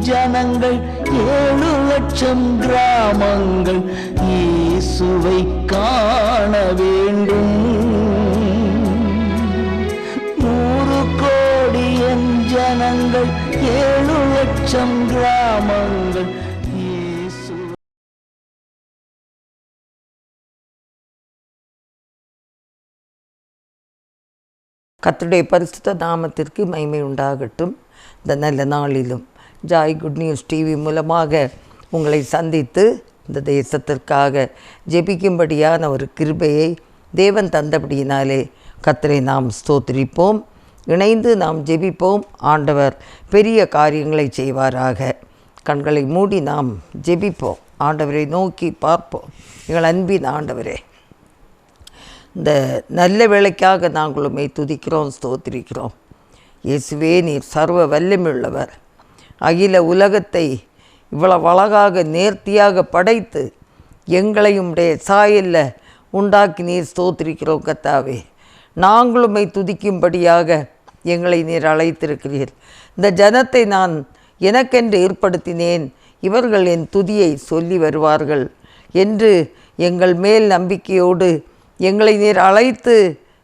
ஜனங்கள் 7,00,000 கிராமங்கள் இயேசுவை காண வேண்டும். 100 கோடி ஜனங்கள் 7,00,000 கிராமங்கள் இயேசு. கர்த்தருடைய பரிசுத்த நாமத்திற்கு மகிமை உண்டாகட்டும். இந்த நல்ல நாளிலும் ஜாய் குட் நியூஸ் டிவி மூலமாக உங்களை சந்தித்து இந்த தேசத்திற்காக ஜெபிக்கும்படியான ஒரு கிருபையை தேவன் தந்தபடியினாலே கர்த்தரை நாம் ஸ்தோத்திரிப்போம். இணைந்து நாம் ஜெபிப்போம். ஆண்டவர் பெரிய காரியங்களை செய்வாராக. கண்களை மூடி நாம் ஜெபிப்போம். ஆண்டவரை நோக்கி பார்ப்போம். எங்கள் அன்பின் ஆண்டவரே, இந்த நல்ல வேளைக்காக நாங்கள் உம்மை துதிக்கிறோம், ஸ்தோத்திரிக்கிறோம். இயேசுவே, நீர் சர்வ வல்லமையுள்ளவர். அகில உலகத்தை இவ்வளவு அழகாக நேர்த்தியாக படைத்து எங்களையும் உடைய சாயல்ல உண்டாக்கி நீர் ஸ்தோத்திரிக்கிறோம். கர்த்தாவே, நாங்கள் உம்மை துதிக்கும்படியாக எங்களை நீர் அழைத்திருக்கிறீர். இந்த ஜனத்தை நான் எனக்கென்று ஏற்படுத்தினேன், இவர்கள் என் துதியை சொல்லி வருவார்கள் என்று எங்கள் மேல் நம்பிக்கையோடு எங்களை நீர் அழைத்து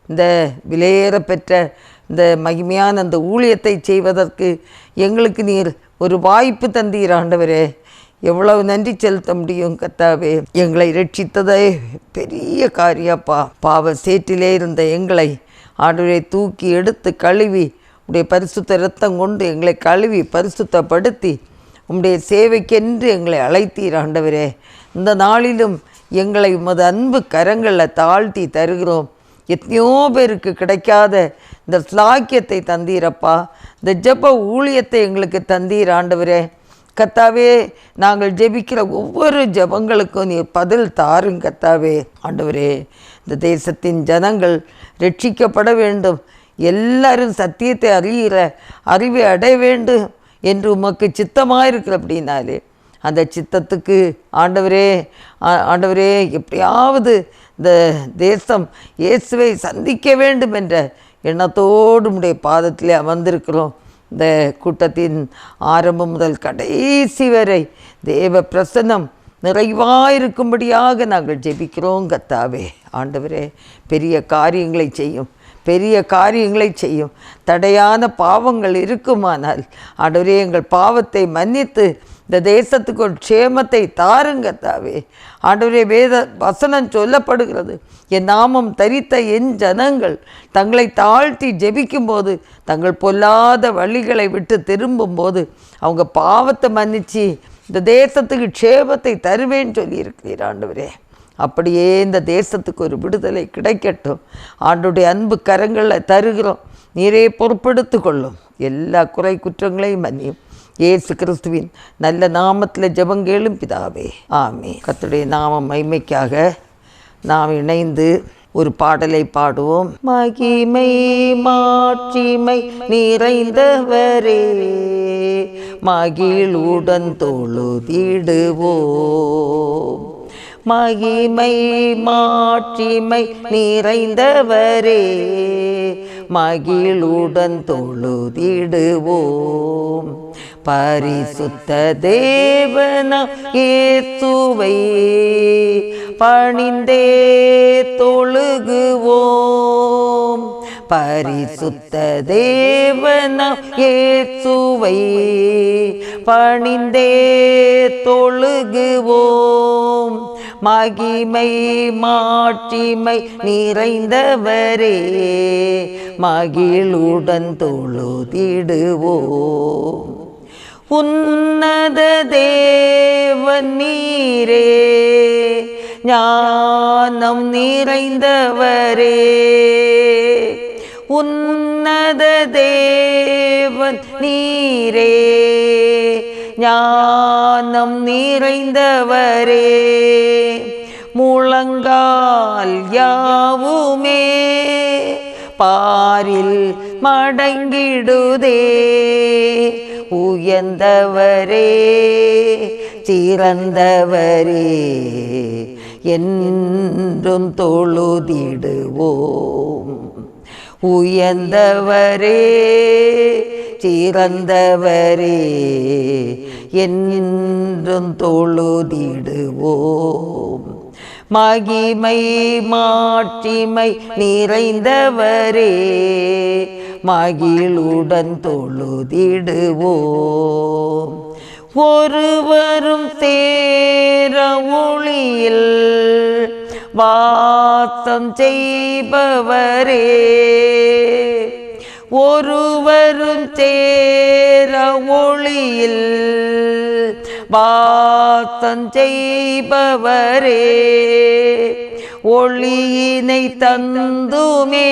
இந்த விலையேற பெற்ற இந்த மகிமையான அந்த ஊழியத்தை செய்வதற்கு எங்களுக்கு நீர் ஒரு வாய்ப்பு தந்தீர். ஆண்டவரே, எவ்வளவு நன்றி செலுத்த முடியும். கர்த்தாவே, எங்களை ரட்சித்ததே பெரிய காரியப்பா. பாவ சேற்றிலே இருந்த எங்களை ஆண்டவரை தூக்கி எடுத்து கழுவி உடைய பரிசுத்த இரத்தம் கொண்டு எங்களை கழுவி பரிசுத்தப்படுத்தி உம்முடைய சேவைக்கென்று எங்களை அழைத்தீர். ஆண்டவரே, இந்த நாளிலும் எங்களை உமது அன்பு கரங்களில் தாழ்த்தி தருகிறோம். எத்தனையோ பேருக்கு கிடைக்காத இந்த ஸ்லாக்கியத்தை தந்தீரப்பா. இந்த ஜெப ஊழியத்தை எங்களுக்கு தந்தீர். ஆண்டவரே, கர்த்தாவே, நாங்கள் ஜெபிக்கிற ஒவ்வொரு ஜெபங்களுக்கும் நீர் பதில் தாருங்க. கர்த்தாவே, ஆண்டவரே, இந்த தேசத்தின் ஜனங்கள் ரட்சிக்கப்பட வேண்டும், எல்லாரும் சத்தியத்தை அறிவை அடைய வேண்டும் என்று உமக்கு சித்தமாக இருக்கிற அப்படின்னாலே அந்த சித்தத்துக்கு ஆண்டவரே எப்படியாவது இந்த தேசம் இயேசுவை சந்திக்க வேண்டும் என்ற எண்ணத்தோடு உம்முடைய பாதத்திலே அமர்ந்திருக்கிறோம். இந்த கூட்டத்தின் ஆரம்பம் முதல் கடைசி வரை தேவ பிரசன்னம் நிறைவாயிருக்கும்படியாக நாங்கள் ஜெபிக்கிறோம். கர்த்தாவே, ஆண்டவரே, பெரிய காரியங்களை செய்யும். தடையான பாவங்கள் இருக்குமானால் ஆண்டவரே, எங்கள் பாவத்தை மன்னித்து இந்த தேசத்துக்கு ஒரு க்ஷேமத்தை தாருங்க. கர்த்தாவே, ஆண்டவரே, வேத வசனம் சொல்லப்படுகிறது, என் நாமம் தரித்த என் ஜனங்கள் தங்களை தாழ்த்தி ஜெபிக்கும்போது, தங்கள் பொல்லாத வழிகளை விட்டு திரும்பும்போது அவங்க பாவத்தை மன்னித்து இந்த தேசத்துக்கு க்ஷேமத்தை தருவேன்னு சொல்லியிருக்கிறீர். ஆண்டவரே, அப்படியே இந்த தேசத்துக்கு ஒரு விடுதலை கிடைக்கட்டும். ஆண்டவருடைய அன்பு கரங்களில் தருகிறோம். நீரே பொறுப்பெடுத்து கொள்ளும். எல்லா குறை குற்றங்களையும் மன்னியும். இயேசு கிறிஸ்துவின் நல்ல நாமத்தில் ஜெபங்கேளும் பிதாவே, ஆமென். கர்த்தருடைய நாமம் மகிமைக்காக நாம் இணைந்து ஒரு பாடலை பாடுவோம். மகிமை மாட்சிமை நிறைந்தவரே, மகிழுடன் தொழுதிடுவோம். மகிமை மாட்சிமை நிறைந்தவரே, மகிழுடன் தொழுதிடுவோம். பரிசுத்த தேவனாம் இயேசுவை பணிந்தே தொழுகுவோம். பரிசுத்த தேவனாம் இயேசுவை பணிந்தே தொழுகுவோம். மகிமை மாட்சிமை நிறைந்தவரே, மகிழுடன் தொழுதிடுவோம். உன்னத தேவன் நீரே, ஞானம் நிறைந்தவரே. உன்னத தேவன் நீரே, ஞானம் நிறைந்தவரே. முழங்கால் யாவுமே பாரில் மடங்கிடுதே. உயர்ந்தவரே, சிறந்தவரே, என்றும் தொழுதிடுவோம். உயர்ந்தவரே, சிறந்தவரே என்றும் தொழுதிடுவோம். மகிமை மாட்சிமை நிறைந்தவரே மகிழுடன் தொழுதிடுவோம். ஒருவரும் சேர ஒளியில் வாசம் செய்பவரே ஒருவரும் சேர ஒளியில் வாசம் செய்பவரே ஒளியினை தந்துமே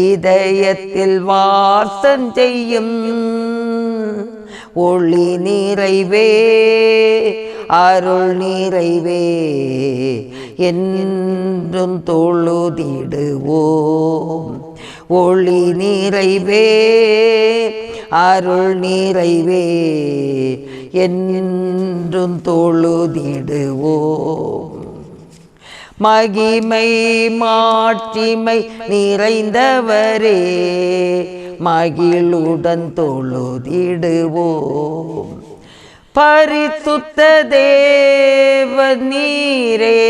இதயத்தில் வாசம் செய்யும் ஒளி நிறைவே அருள் நிறைவே என்றும் தொழுதிடுவோம். ஒளி நிறைவே அருள் நிறைவே என்றும் தொழுதிடுவோம். மகிமை மாட்சிமை நிறைந்தவரே மகிழுடன் தொழுதிடுவோம். பரிசுத்த தேவ நீரே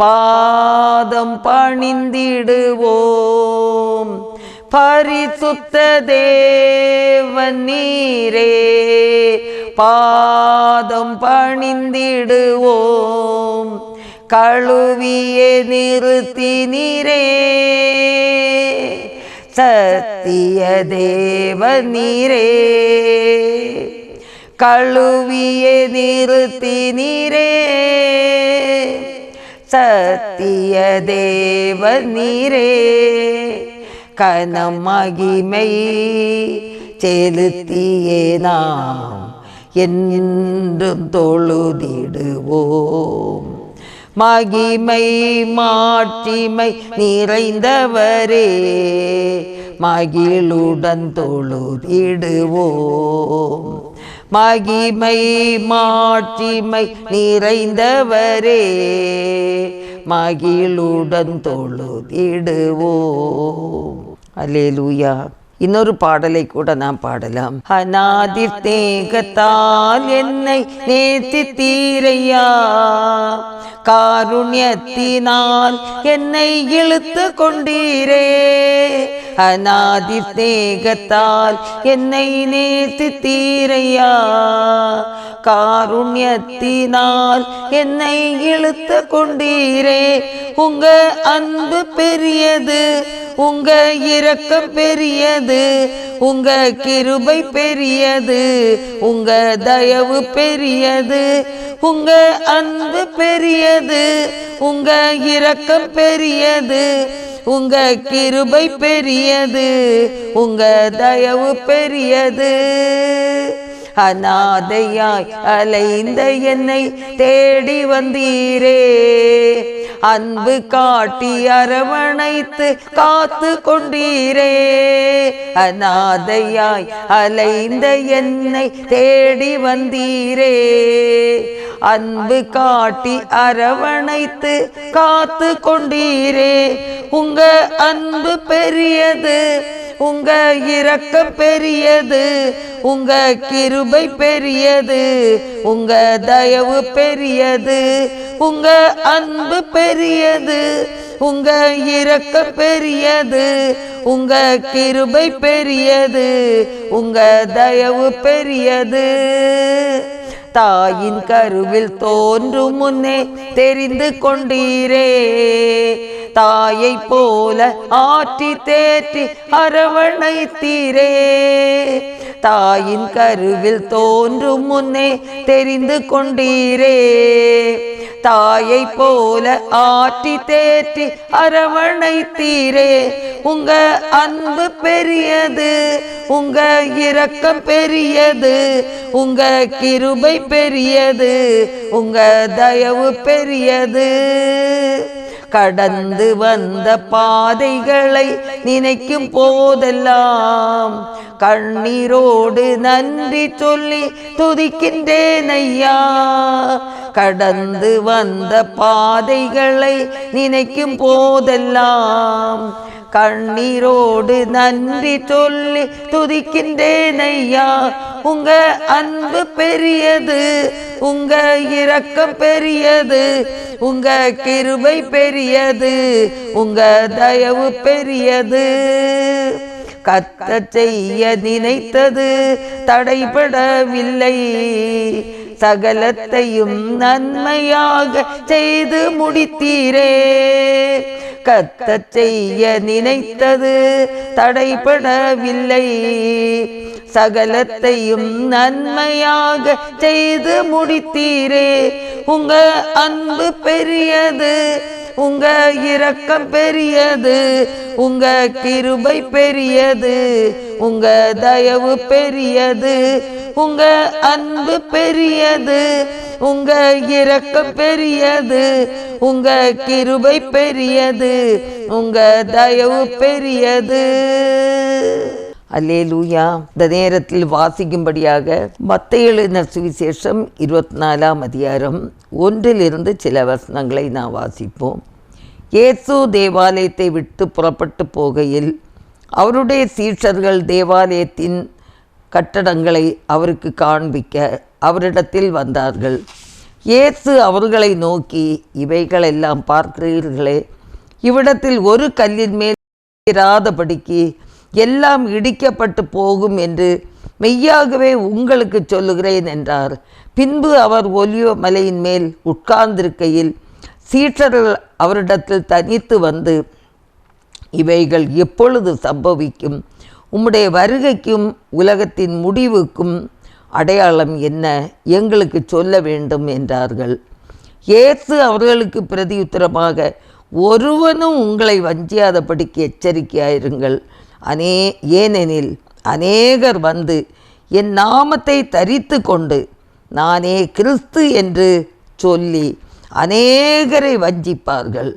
பாதம் பணிந்திடுவோம். பரிசுத்த தேவ நீரே பாதம் பணிந்திடுவோம். கழுவிய நிறுத்தினீரே சத்திய தேவ நீரே கழுவிய நிறுத்தினீரே சத்திய தேவ நீரே கனம் மகிமை செலுத்தியே நாம் என்றும் தொழுதிடுவோம். மகிமை மாட்சிமை நிறைந்தவரே மகிழுடன் தொழுதிடுவோம். மகிமை மாட்சிமை நிறைந்தவரே மகிழுடன் தொழுதிடுவோம். அல்லேலூயா. இன்னொரு பாடலை கூட நாம் பாடலாம். அநாதி தேகத்தால் என்னை நேசித்தீரையா காருண்யத்தினால் என்னை இழுத்து கொண்டீரே. அநாதி தேகத்தால் என்னை நேசித்தீரையா காருண்யத்தினால் என்னை இழுத்து கொண்டீரே. உங்க அன்பு பெரியது, உங்க இரக்கம் பெரியது, உங்க கிருபை பெரியது, உங்க தயவு பெரியது. உங்க அன்பு பெரியது, உங்க இரக்கம் பெரியது, உங்க கிருபை பெரியது, உங்க தயவு பெரியது. அநாதையாய் அலைந்த என்னை தேடி வந்தீரே. அன்பு காட்டி அரவணைத்து காத்து கொண்டீரே. அநாதையாய் அலைந்த என்னை தேடி வந்தீரே. அன்பு காட்டி அரவணைத்து காத்து கொண்டீரே. உங்க அன்பு பெரியது, உங்க இரக்கம் பெரியது, உங்க கிருபை பெரியது, உங்க தயவு பெரியது. உங்க அன்பு பெரியது, உங்க இரக்கம் பெரியது, உங்க கிருபை பெரியது, உங்க தயவு பெரியது. தாயின் கருவில் தோன்றும் முன்னே தெரிந்து கொண்டீரே. தாயை போல ஆற்றி தேற்றி அரவணைத்தீரே. தாயின் கருவில் தோன்றும் முன்னே தெரிந்து கொண்டீரே. தாயை போல ஆற்றி தேற்றி அரவணைத்தீரே. உங்க அன்பு பெரியது, உங்க இரக்கம் பெரியது, உங்க கிருபை பெரியது, உங்க தயவு பெரியது. கடந்து வந்த பாதைகளை நினைக்கும் போதெல்லாம் கண்ணீரோடு நன்றி சொல்லி துதிக்கின்றேன் ஐயா. கடந்து வந்த பாதைகளை நினைக்கும் போதெல்லாம் கண்ணீரோடு நன்றி சொல்லி துதிக்கின்றேன் ஐயா. உங்க அன்பு பெரியது, உங்க இரக்கம் பெரியது, உங்க கிருபை பெரியது, உங்க தயவு பெரியது. கத்த செய்ய நினைத்தது தடைபடவில்லை, சகலத்தையும் நன்மையாக செய்து முடித்தீரே. கத்த செய்ய நினைத்தது தடைபடவில்லை, சகலத்தையும் நன்மையாக செய்து முடித்தீரே. உங்க அன்பு பெரியது, உங்க இரக்கம் பெரியது, உங்க கிருபை பெரியது, உங்க தயவு பெரியது. உங்க அன்பு பெரியது, உங்க இரக்கம் பெரியது, உங்க கிருபை பெரியது, உங்க தயவு பெரியது. அல்லேலூயா. இந்த நேரத்தில் வாசிக்கும்படியாக மத்தேயு எழுதின சுவிசேஷம் 24ஆம் அதிகாரம் 1 சில வசனங்களை நான் வாசிப்போம். இயேசு தேவாலயத்தை விட்டு புறப்பட்டு போகையில் அவருடைய சீஷர்கள் தேவாலயத்தின் கட்டடங்களை அவருக்கு காண்பிக்க அவரிடத்தில் வந்தார்கள். இயேசு அவர்களை நோக்கி, இவைகளெல்லாம் பார்க்கிறீர்களே, இவ்விடத்தில் ஒரு கல்லின் மேல் இராதபடிக்கு எல்லாம் இடிக்கப்பட்டு போகும் என்று மெய்யாகவே உங்களுக்கு சொல்லுகிறேன் என்றார். பின்பு அவர் ஒலிவ மலையின் மேல் உட்கார்ந்திருக்கையில் சீஷர்கள் அவரிடத்தில் தனித்து வந்து, இவைகள் எப்பொழுது சம்பவிக்கும்? உம்முடைய வருகைக்கும் உலகத்தின் முடிவுக்கும் அடையாளம் என்ன? எங்களுக்கு சொல்ல வேண்டும் என்றார்கள். இயேசு அவர்களுக்கு பிரதியுத்தரமாக, ஒருவனும் உங்களை வஞ்சியாதபடிக்கு எச்சரிக்கையாயிருங்கள். ஏனெனில் அநேகர் வந்து என் நாமத்தை தரித்து கொண்டு நானே கிறிஸ்து என்று சொல்லி அநேகரை வஞ்சிப்பார்கள்.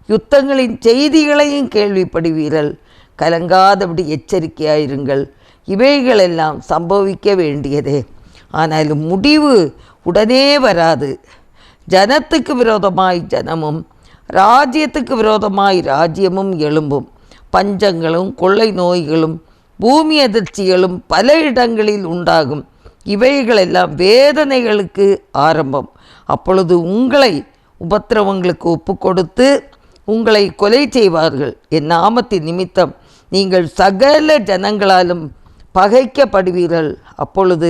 யுத்தங்களின் செய்திகளையும் கேள்விப்படுவீர்கள். கலங்காதபடி எச்சரிக்கையாயிருங்கள். இவைகளெல்லாம் சம்பவிக்க வேண்டியதே, ஆனாலும் முடிவு உடனே வராது. ஜனத்துக்கு விரோதமாய் ஜனமும் ராஜ்யத்துக்கு விரோதமாய் ராஜ்யமும் எழும்பும். பஞ்சங்களும் கொள்ளை நோய்களும் பூமி அதிர்ச்சிகளும் பல இடங்களில் உண்டாகும். இவைகளெல்லாம் வேதனைகளுக்கு ஆரம்பம். அப்பொழுது உங்களை உபத்திரவங்களுக்கு ஒப்பு கொடுத்து உங்களை கொலை செய்வார்கள். என் நாமத்தின் நிமித்தம் நீங்கள் சகல ஜனங்களாலும் பகைக்கப்படுவீர்கள். அப்பொழுது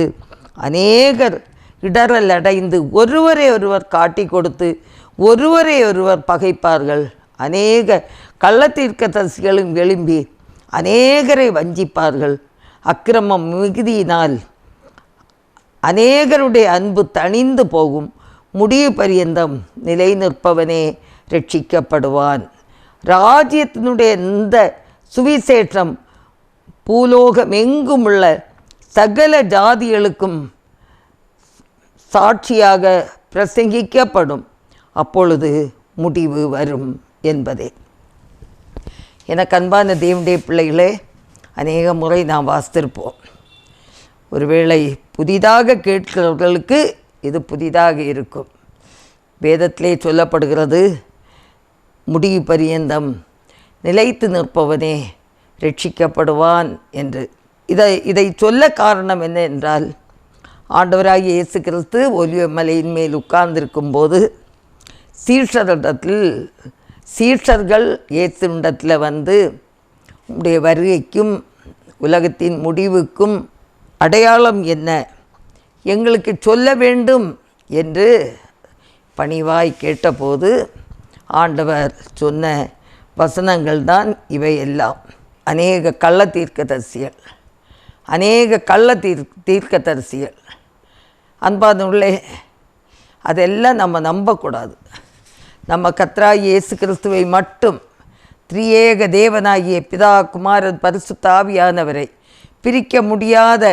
அநேகர் இடரல் அடைந்து ஒருவரை ஒருவர் காட்டி கொடுத்து ஒருவரை ஒருவர் பகைப்பார்கள். அநேக கள்ளத்தீர்க்கதரிசிகளும் எழும்பி அநேகரை வஞ்சிப்பார்கள். அக்கிரமம் மிகுதியினால் அநேகருடைய அன்பு தணிந்து போகும். முடிவு பரியந்தம் நிலை நிற்பவனே ரட்சிக்கப்படுவான். ராஜ்யத்தினுடைய இந்த சுவிசேஷம் பூலோகமெங்குமுள்ள சகல ஜாதிகளுக்கும் சாட்சியாக பிரசங்கிக்கப்படும். அப்பொழுது முடிவு வரும் என்பதே. எனக்கு அன்பான தேவனுடைய பிள்ளைகளே, அநேக முறை நாம் வாசித்திருப்போம். ஒருவேளை புதிதாக கேட்கிறவர்களுக்கு இது புதிதாக இருக்கும். வேதத்திலே சொல்லப்படுகிறது, முடிவு பரியந்தம் நிலைத்து நிற்பவனே ரட்சிக்கப்படுவான் என்று. இதை சொல்ல காரணம் என்ன என்றால், ஆண்டவராகிய இயேசு கிறிஸ்து ஒலிவ மலையின் மேல் உட்கார்ந்திருக்கும்போது சீஷர்கள் இயேசுவிடத்தில் வந்து, உம்முடைய வருகைக்கும் உலகத்தின் முடிவுக்கும் அடையாளம் என்ன? எங்களுக்கு சொல்ல வேண்டும் என்று பணிவாய் கேட்டபோது ஆண்டவர் சொன்ன வசனங்கள் தான் இவையெல்லாம். அநேக தீர்க்கதரிசிகள் அன்பானவர்களே, அதெல்லாம் நம்ம நம்பக்கூடாது. நம்ம கர்த்தராகிய இயேசு கிறிஸ்துவை மட்டும், திரியேக தேவனாகிய பிதா, குமாரன், பரிசுத்த ஆவியானவரை பிரிக்க முடியாத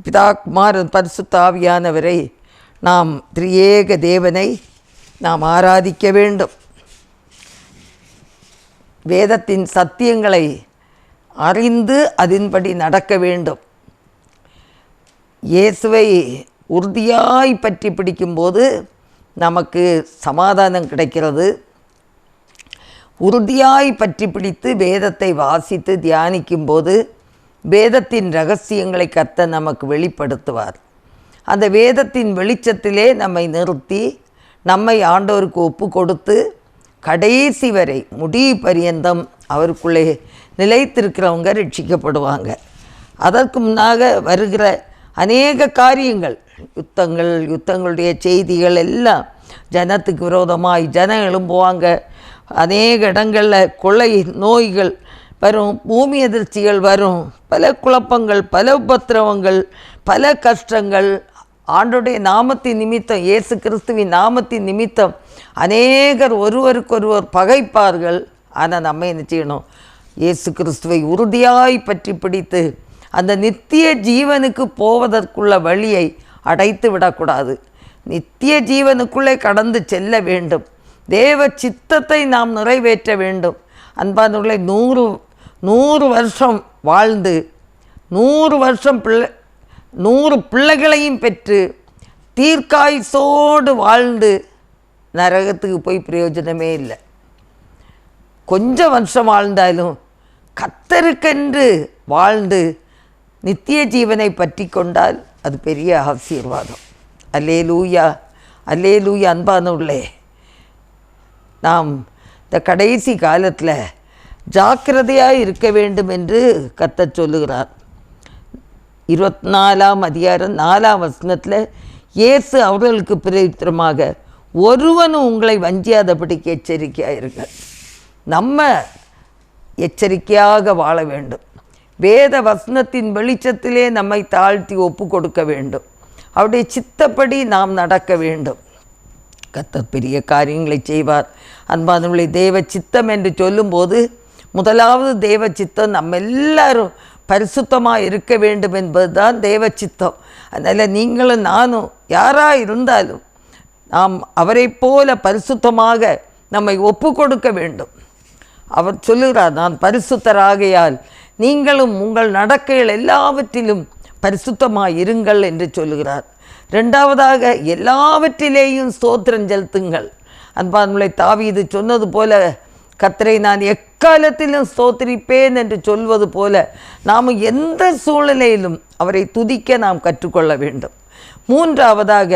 பிதா, குமாரன், பரிசுத்த ஆவியானவரை நாம் திரியேக தேவனை நாம் ஆராதிக்க வேண்டும். வேதத்தின் சத்தியங்களை அறிந்து அதன்படி நடக்க வேண்டும். இயேசுவை உறுதியாய் பற்றி பிடிக்கும்போது நமக்கு சமாதானம் கிடைக்கிறது. உறுதியாய் பற்றி பிடித்து வேதத்தை வாசித்து தியானிக்கும்போது வேதத்தின் ரகசியங்களை கர்த்தர் நமக்கு வெளிப்படுத்துவார். அந்த வேதத்தின் வெளிச்சத்திலே நம்மை நிறுத்தி நம்மை ஆண்டவருக்கு ஒப்பு கொடுத்து கடைசி வரை முடிவு பரியந்தம் அவருக்குள்ளே நிலைத்திருக்கிறவங்க ரட்சிக்கப்படுவாங்க. அதற்கு முன்னாக வருகிற அநேக காரியங்கள், யுத்தங்களுடைய செய்திகள் எல்லாம் ஜனத்துக்கு விரோதமாய் ஜனம் எழும்புவாங்க. அநேக இடங்களில் கொள்ளை நோய்கள் வரும், பூமி அதிர்ச்சிகள் வரும், பல குழப்பங்கள், பல உபத்திரவங்கள், பல கஷ்டங்கள். ஆண்டோடைய நாமத்தின் நிமித்தம், இயேசு கிறிஸ்துவின் நாமத்தின் நிமித்தம் அநேகர் ஒருவருக்கொருவர் பகைப்பார்கள். ஆனால் நம்ம என்ன செய்யணும்? இயேசு கிறிஸ்துவை உறுதியாய் பற்றி பிடித்து அந்த நித்திய ஜீவனுக்கு போவதற்குள்ள வழியை அடைத்து விடக்கூடாது. நித்திய ஜீவனுக்குள்ளே கடந்து செல்ல வேண்டும். தேவ சித்தத்தை நாம் நிறைவேற்ற வேண்டும். அன்பானவர்களே, 100 வருஷம் வாழ்ந்து 100 வருஷம் 100 பிள்ளைகளையும் பெற்று தீர்க்காயுசோடு வாழ்ந்து நரகத்துக்கு போய் பிரயோஜனமே இல்லை. கொஞ்சம் வருஷம் வாழ்ந்தாலும் கர்த்தருக்கென்று வாழ்ந்து நித்திய ஜீவனை பற்றி கொண்டால் அது பெரிய ஆசீர்வாதம். அல்லேலூயா, அல்லேலூயா. அன்பானவர்களே, நாம் இந்த கடைசி காலத்தில் ஜாக்கிரதையாக இருக்க வேண்டும் என்று கர்த்தர் சொல்லுகிறார். 24ஆம் அதிகாரம் 4ஆம் வசனத்தில் இயேசு அவர்களுக்கு பிரதித்திரமாக, ஒருவனும் உங்களை வஞ்சியாதபடிக்கு எச்சரிக்கையாயிருங்கள். நம்ம எச்சரிக்கையாக வாழ வேண்டும். வேத வசனத்தின் வெளிச்சத்திலே நம்மை தாழ்த்தி ஒப்பு கொடுக்க வேண்டும். அவருடைய சித்தப்படி நாம் நடக்க வேண்டும். கர்த்தர் பெரிய காரியங்களை செய்வார். அன்பானவர்களே, தேவ சித்தம் என்று சொல்லும்போது முதலாவது தேவ சித்தம் நம்ம எல்லாரும் பரிசுத்தமாக இருக்க வேண்டும் என்பது தான் தேவ சித்தம். அதனால் நீங்களும் நானும் யாராக இருந்தாலும் நாம் அவரை போல பரிசுத்தமாக நம்மை ஒப்பு கொடுக்க வேண்டும். அவர் சொல்லுகிறார், நான் பரிசுத்தராகையால் நீங்களும் உங்கள் நடக்கைகள் எல்லாவற்றிலும் பரிசுத்தமாக இருங்கள் என்று சொல்லுகிறார். ரெண்டாவதாக, எல்லாவற்றிலேயும் ஸ்தோத்திரம் செலுத்துங்கள். அன்பானவர்களே, தாவீது சொன்னது போல, கர்த்தரை நான் எக்காலத்திலும் ஸ்தோத்திரிப்பேன் என்று சொல்வது போல நாம் எந்த சூழ்நிலையிலும் அவரை துதிக்க நாம் கற்றுக்கொள்ள வேண்டும். மூன்றாவதாக,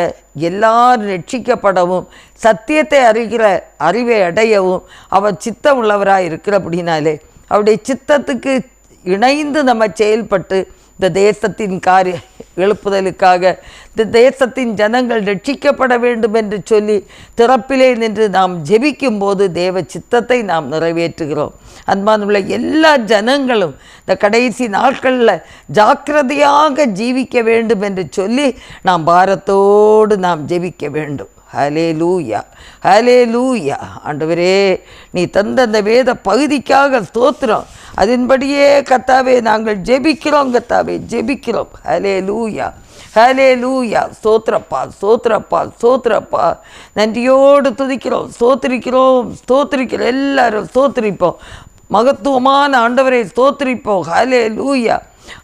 எல்லாரும் ரட்சிக்கப்படவும் சத்தியத்தை அறிகிற அறிவை அடையவும் அவர் சித்தம் உள்ளவராக இருக்கிறபடினாலே அவருடைய சித்தத்துக்கு இணைந்து நம்ம செயல்பட்டு இந்த தேசத்தின் எழுப்புதலுக்காக இந்த தேசத்தின் ஜனங்கள் ரட்சிக்கப்பட வேண்டும் என்று சொல்லி திறப்பிலே நின்று நாம் ஜெபிக்கும் போது தேவ சித்தத்தை நாம் நிறைவேற்றுகிறோம். அன்பானுள்ள எல்லா ஜனங்களும் இந்த கடைசி நாட்களில் ஜாக்கிரதையாக ஜீவிக்க வேண்டும் என்று சொல்லி நாம் பாரத்தோடு நாம் ஜெபிக்க வேண்டும். ஹல்லேலூயா, ஹல்லேலூயா. ஆண்டவரே, நீ தந்த அந்த வேத பகுதிக்காக ஸ்தோத்திரம். அதன்படியே கர்த்தாவே நாங்கள் ஜெபிக்கிறோம், கர்த்தாவே ஜெபிக்கிறோம். ஹல்லேலூயா, ஹல்லேலூயா. ஸ்தோத்திரப்பா, ஸ்தோத்திரப்பா, ஸ்தோத்திரப்பா. நன்றியோடு துதிக்கிறோம், ஸ்தோத்திரிக்கிறோம், ஸ்தோத்திரிக்கிறோம். எல்லாரும் ஸ்தோத்திரிப்போம். மகத்துவமான ஆண்டவரை ஸ்தோத்திரிப்போம். ஹல்லேலூயா.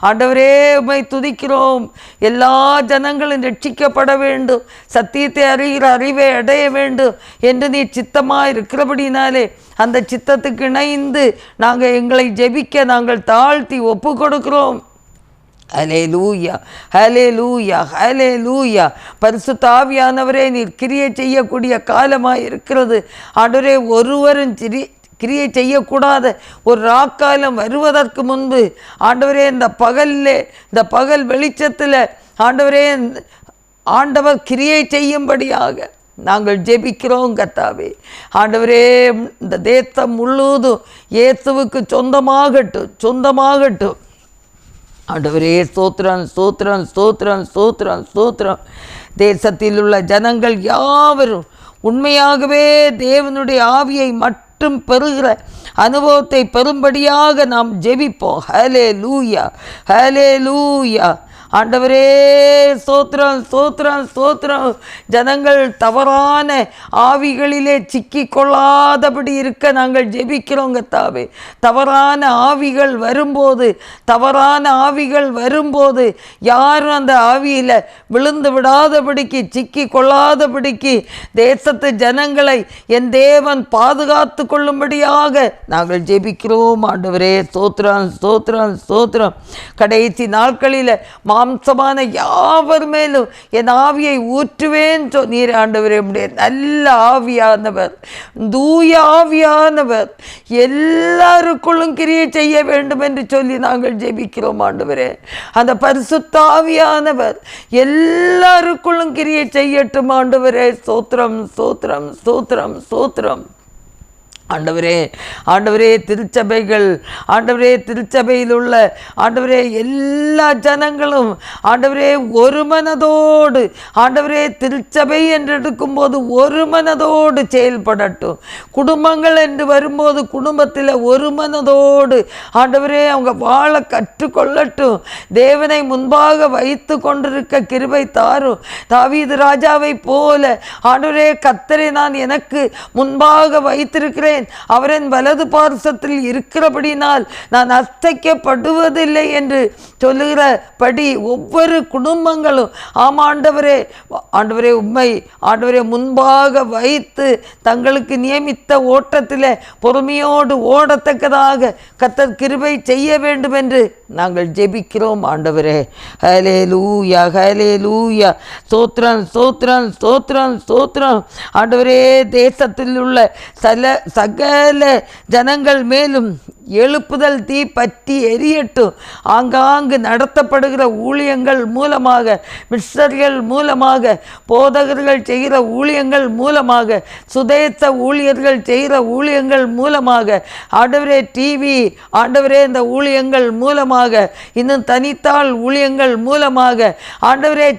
ஆண்டவரே, உம்மை துதிக்கிறோம். எல்லா ஜனங்களும் ரட்சிக்கப்பட வேண்டும், சத்தியத்தை அறிகிற அறிவை அடைய வேண்டும் என்று நீ சித்தமாக இருக்கிறபடினாலே அந்த சித்தத்துக்கு இணைந்து நாங்கள் எங்களை ஜெபிக்க நாங்கள் தாழ்த்தி ஒப்பு கொடுக்கிறோம். ஹல்லேலூயா, ஹல்லேலூயா, ஹல்லேலூயா. பரிசுத்த ஆவியானவரே, நீர் கிரியை செய்யக்கூடிய காலமாக இருக்கிறது. ஆண்டவரே, ஒருவரும் கிரியை செய்யக்கூடாத ஒரு ராக்காலம் வருவதற்கு முன்பு ஆண்டவரே, இந்த பகல் வெளிச்சத்தில் ஆண்டவரே, ஆண்டவர் கிரியை செய்யும்படியாக நாங்கள் ஜெபிக்கிறோம் கர்த்தாவே. ஆண்டவரே, இந்த தேசம் முழுவதும் இயேசுவுக்கு சொந்தமாகட்டும். ஆண்டவரே, ஸ்தோத்திரம், ஸ்தோத்திரம், ஸ்தோத்திரம், ஸ்தோத்திரம், ஸ்தோத்திரம். தேசத்தில் உள்ள ஜனங்கள் யாவரும் உண்மையாகவே தேவனுடைய ஆவியை மட்டும் பெறுகிற அனுபவத்தை பெறும்படியாக நாம் ஜெபிப்போம். ஹல்லேலூயா, ஹல்லேலூயா. ஆண்டவரே ஸ்தோத்திரம் ஸ்தோத்திரம் ஸ்தோத்திரம். ஜனங்கள் தவறான ஆவிகளிலே சிக்கி கொள்ளாதபடி இருக்க நாங்கள் ஜெபிக்கிறோம் கர்த்தாவே. தவறான ஆவிகள் வரும்போது யாரும் அந்த ஆவியில் விழுந்து விடாதபடிக்கு சிக்கி கொள்ளாதபடிக்கு தேசத்து ஜனங்களை என் தேவன் பாதுகாத்து கொள்ளும்படியாக நாங்கள் ஜெபிக்கிறோம் ஆண்டவரே. ஸ்தோத்திரம் ஸ்தோத்திரம் ஸ்தோத்திரம். கடைசி நாட்களில் மாம்சமான யாவர் மேலும் என் ஆவியை ஊற்றுவேன் சொன்னீர் ஆண்டவரே. உம்முடைய நல்ல ஆவியானவர், தூய ஆவியானவர் எல்லாருக்குள்ளும் கிரியை செய்ய வேண்டும் என்று சொல்லி நாங்கள் ஜெபிக்கிறோம் ஆண்டவரே. அந்த பரிசுத்த ஆவியானவர் எல்லாருக்குள்ளும் கிரியை செய்யட்டும் ஆண்டவரே. ஸ்தோத்திரம் ஸ்தோத்திரம் ஸ்தோத்திரம் ஸ்தோத்திரம். ஆண்டவரே திருச்சபையில் உள்ள எல்லா ஜனங்களும் ஒரு மனதோடு திருச்சபை என்று எடுக்கும்போது ஒரு மனதோடு செயல்படட்டும். குடும்பங்கள் என்று வரும்போது குடும்பத்தில் ஒரு மனதோடு அவங்க வாழ கற்றுக்கொள்ளட்டும். தேவனை முன்பாக வைத்து கொண்டிருக்க கிருபை தாரும். தாவீது ராஜாவை போல கர்த்தரை நான் எனக்கு முன்பாக வைத்திருக்கிறேன், அவரின் வலது பார்சத்தில் இருக்கிறபடினால் நான் அசைக்கப்படுவதில்லை என்று சொல்லுகிறபடி ஒவ்வொரு குடும்பங்களும் ஆண்டவரே உம்மை முன்பாக வைத்து தங்களுக்கு நியமித்த ஓட்டத்தில் பொறுமையோடு ஓடத்தக்கதாக கர்த்தர் கிருபை செய்ய வேண்டும் என்று நாங்கள் ஜெபிக்கிறோம் ஆண்டவரே. ஹல்லேலூயா ஹல்லேலூயா. ஸ்தோத்திரம் ஸ்தோத்திரம் ஸ்தோத்திரம் ஸ்தோத்திரம். ஆண்டவரே தேசத்தில் உள்ள சகல ஜனங்கள் மேலும் எழுப்புதல் தீ பற்றி எரியட்டும். ஆங்காங்கு நடத்தப்படுகிற ஊழியங்கள் மூலமாக, மிஷனரிகள் மூலமாக, போதகர்கள் செய்கிற ஊழியங்கள் மூலமாக, சுதேச ஊழியர்கள் செய்கிற ஊழியங்கள் மூலமாக, டிவி இந்த ஊழியங்கள் மூலமாக, இன்னும் தனித்தாள் ஊழியங்கள் மூலமாக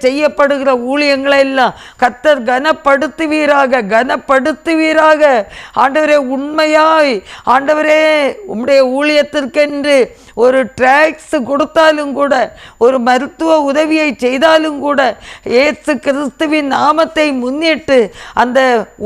செய்யப்படுகிற ஊழியங்களை எல்லாம் கர்த்தர் கனப்படுத்துவீராக கனப்படுத்துவீராக. உண்மையாய் உம்முடைய ஊழியத்திற்கென்று ஒரு ட்ராக்ஸ் கொடுத்தாலும் கூட, ஒரு மருத்துவ உதவியை செய்தாலும் கூட, இயேசு கிறிஸ்துவின் நாமத்தை முன்னிட்டு அந்த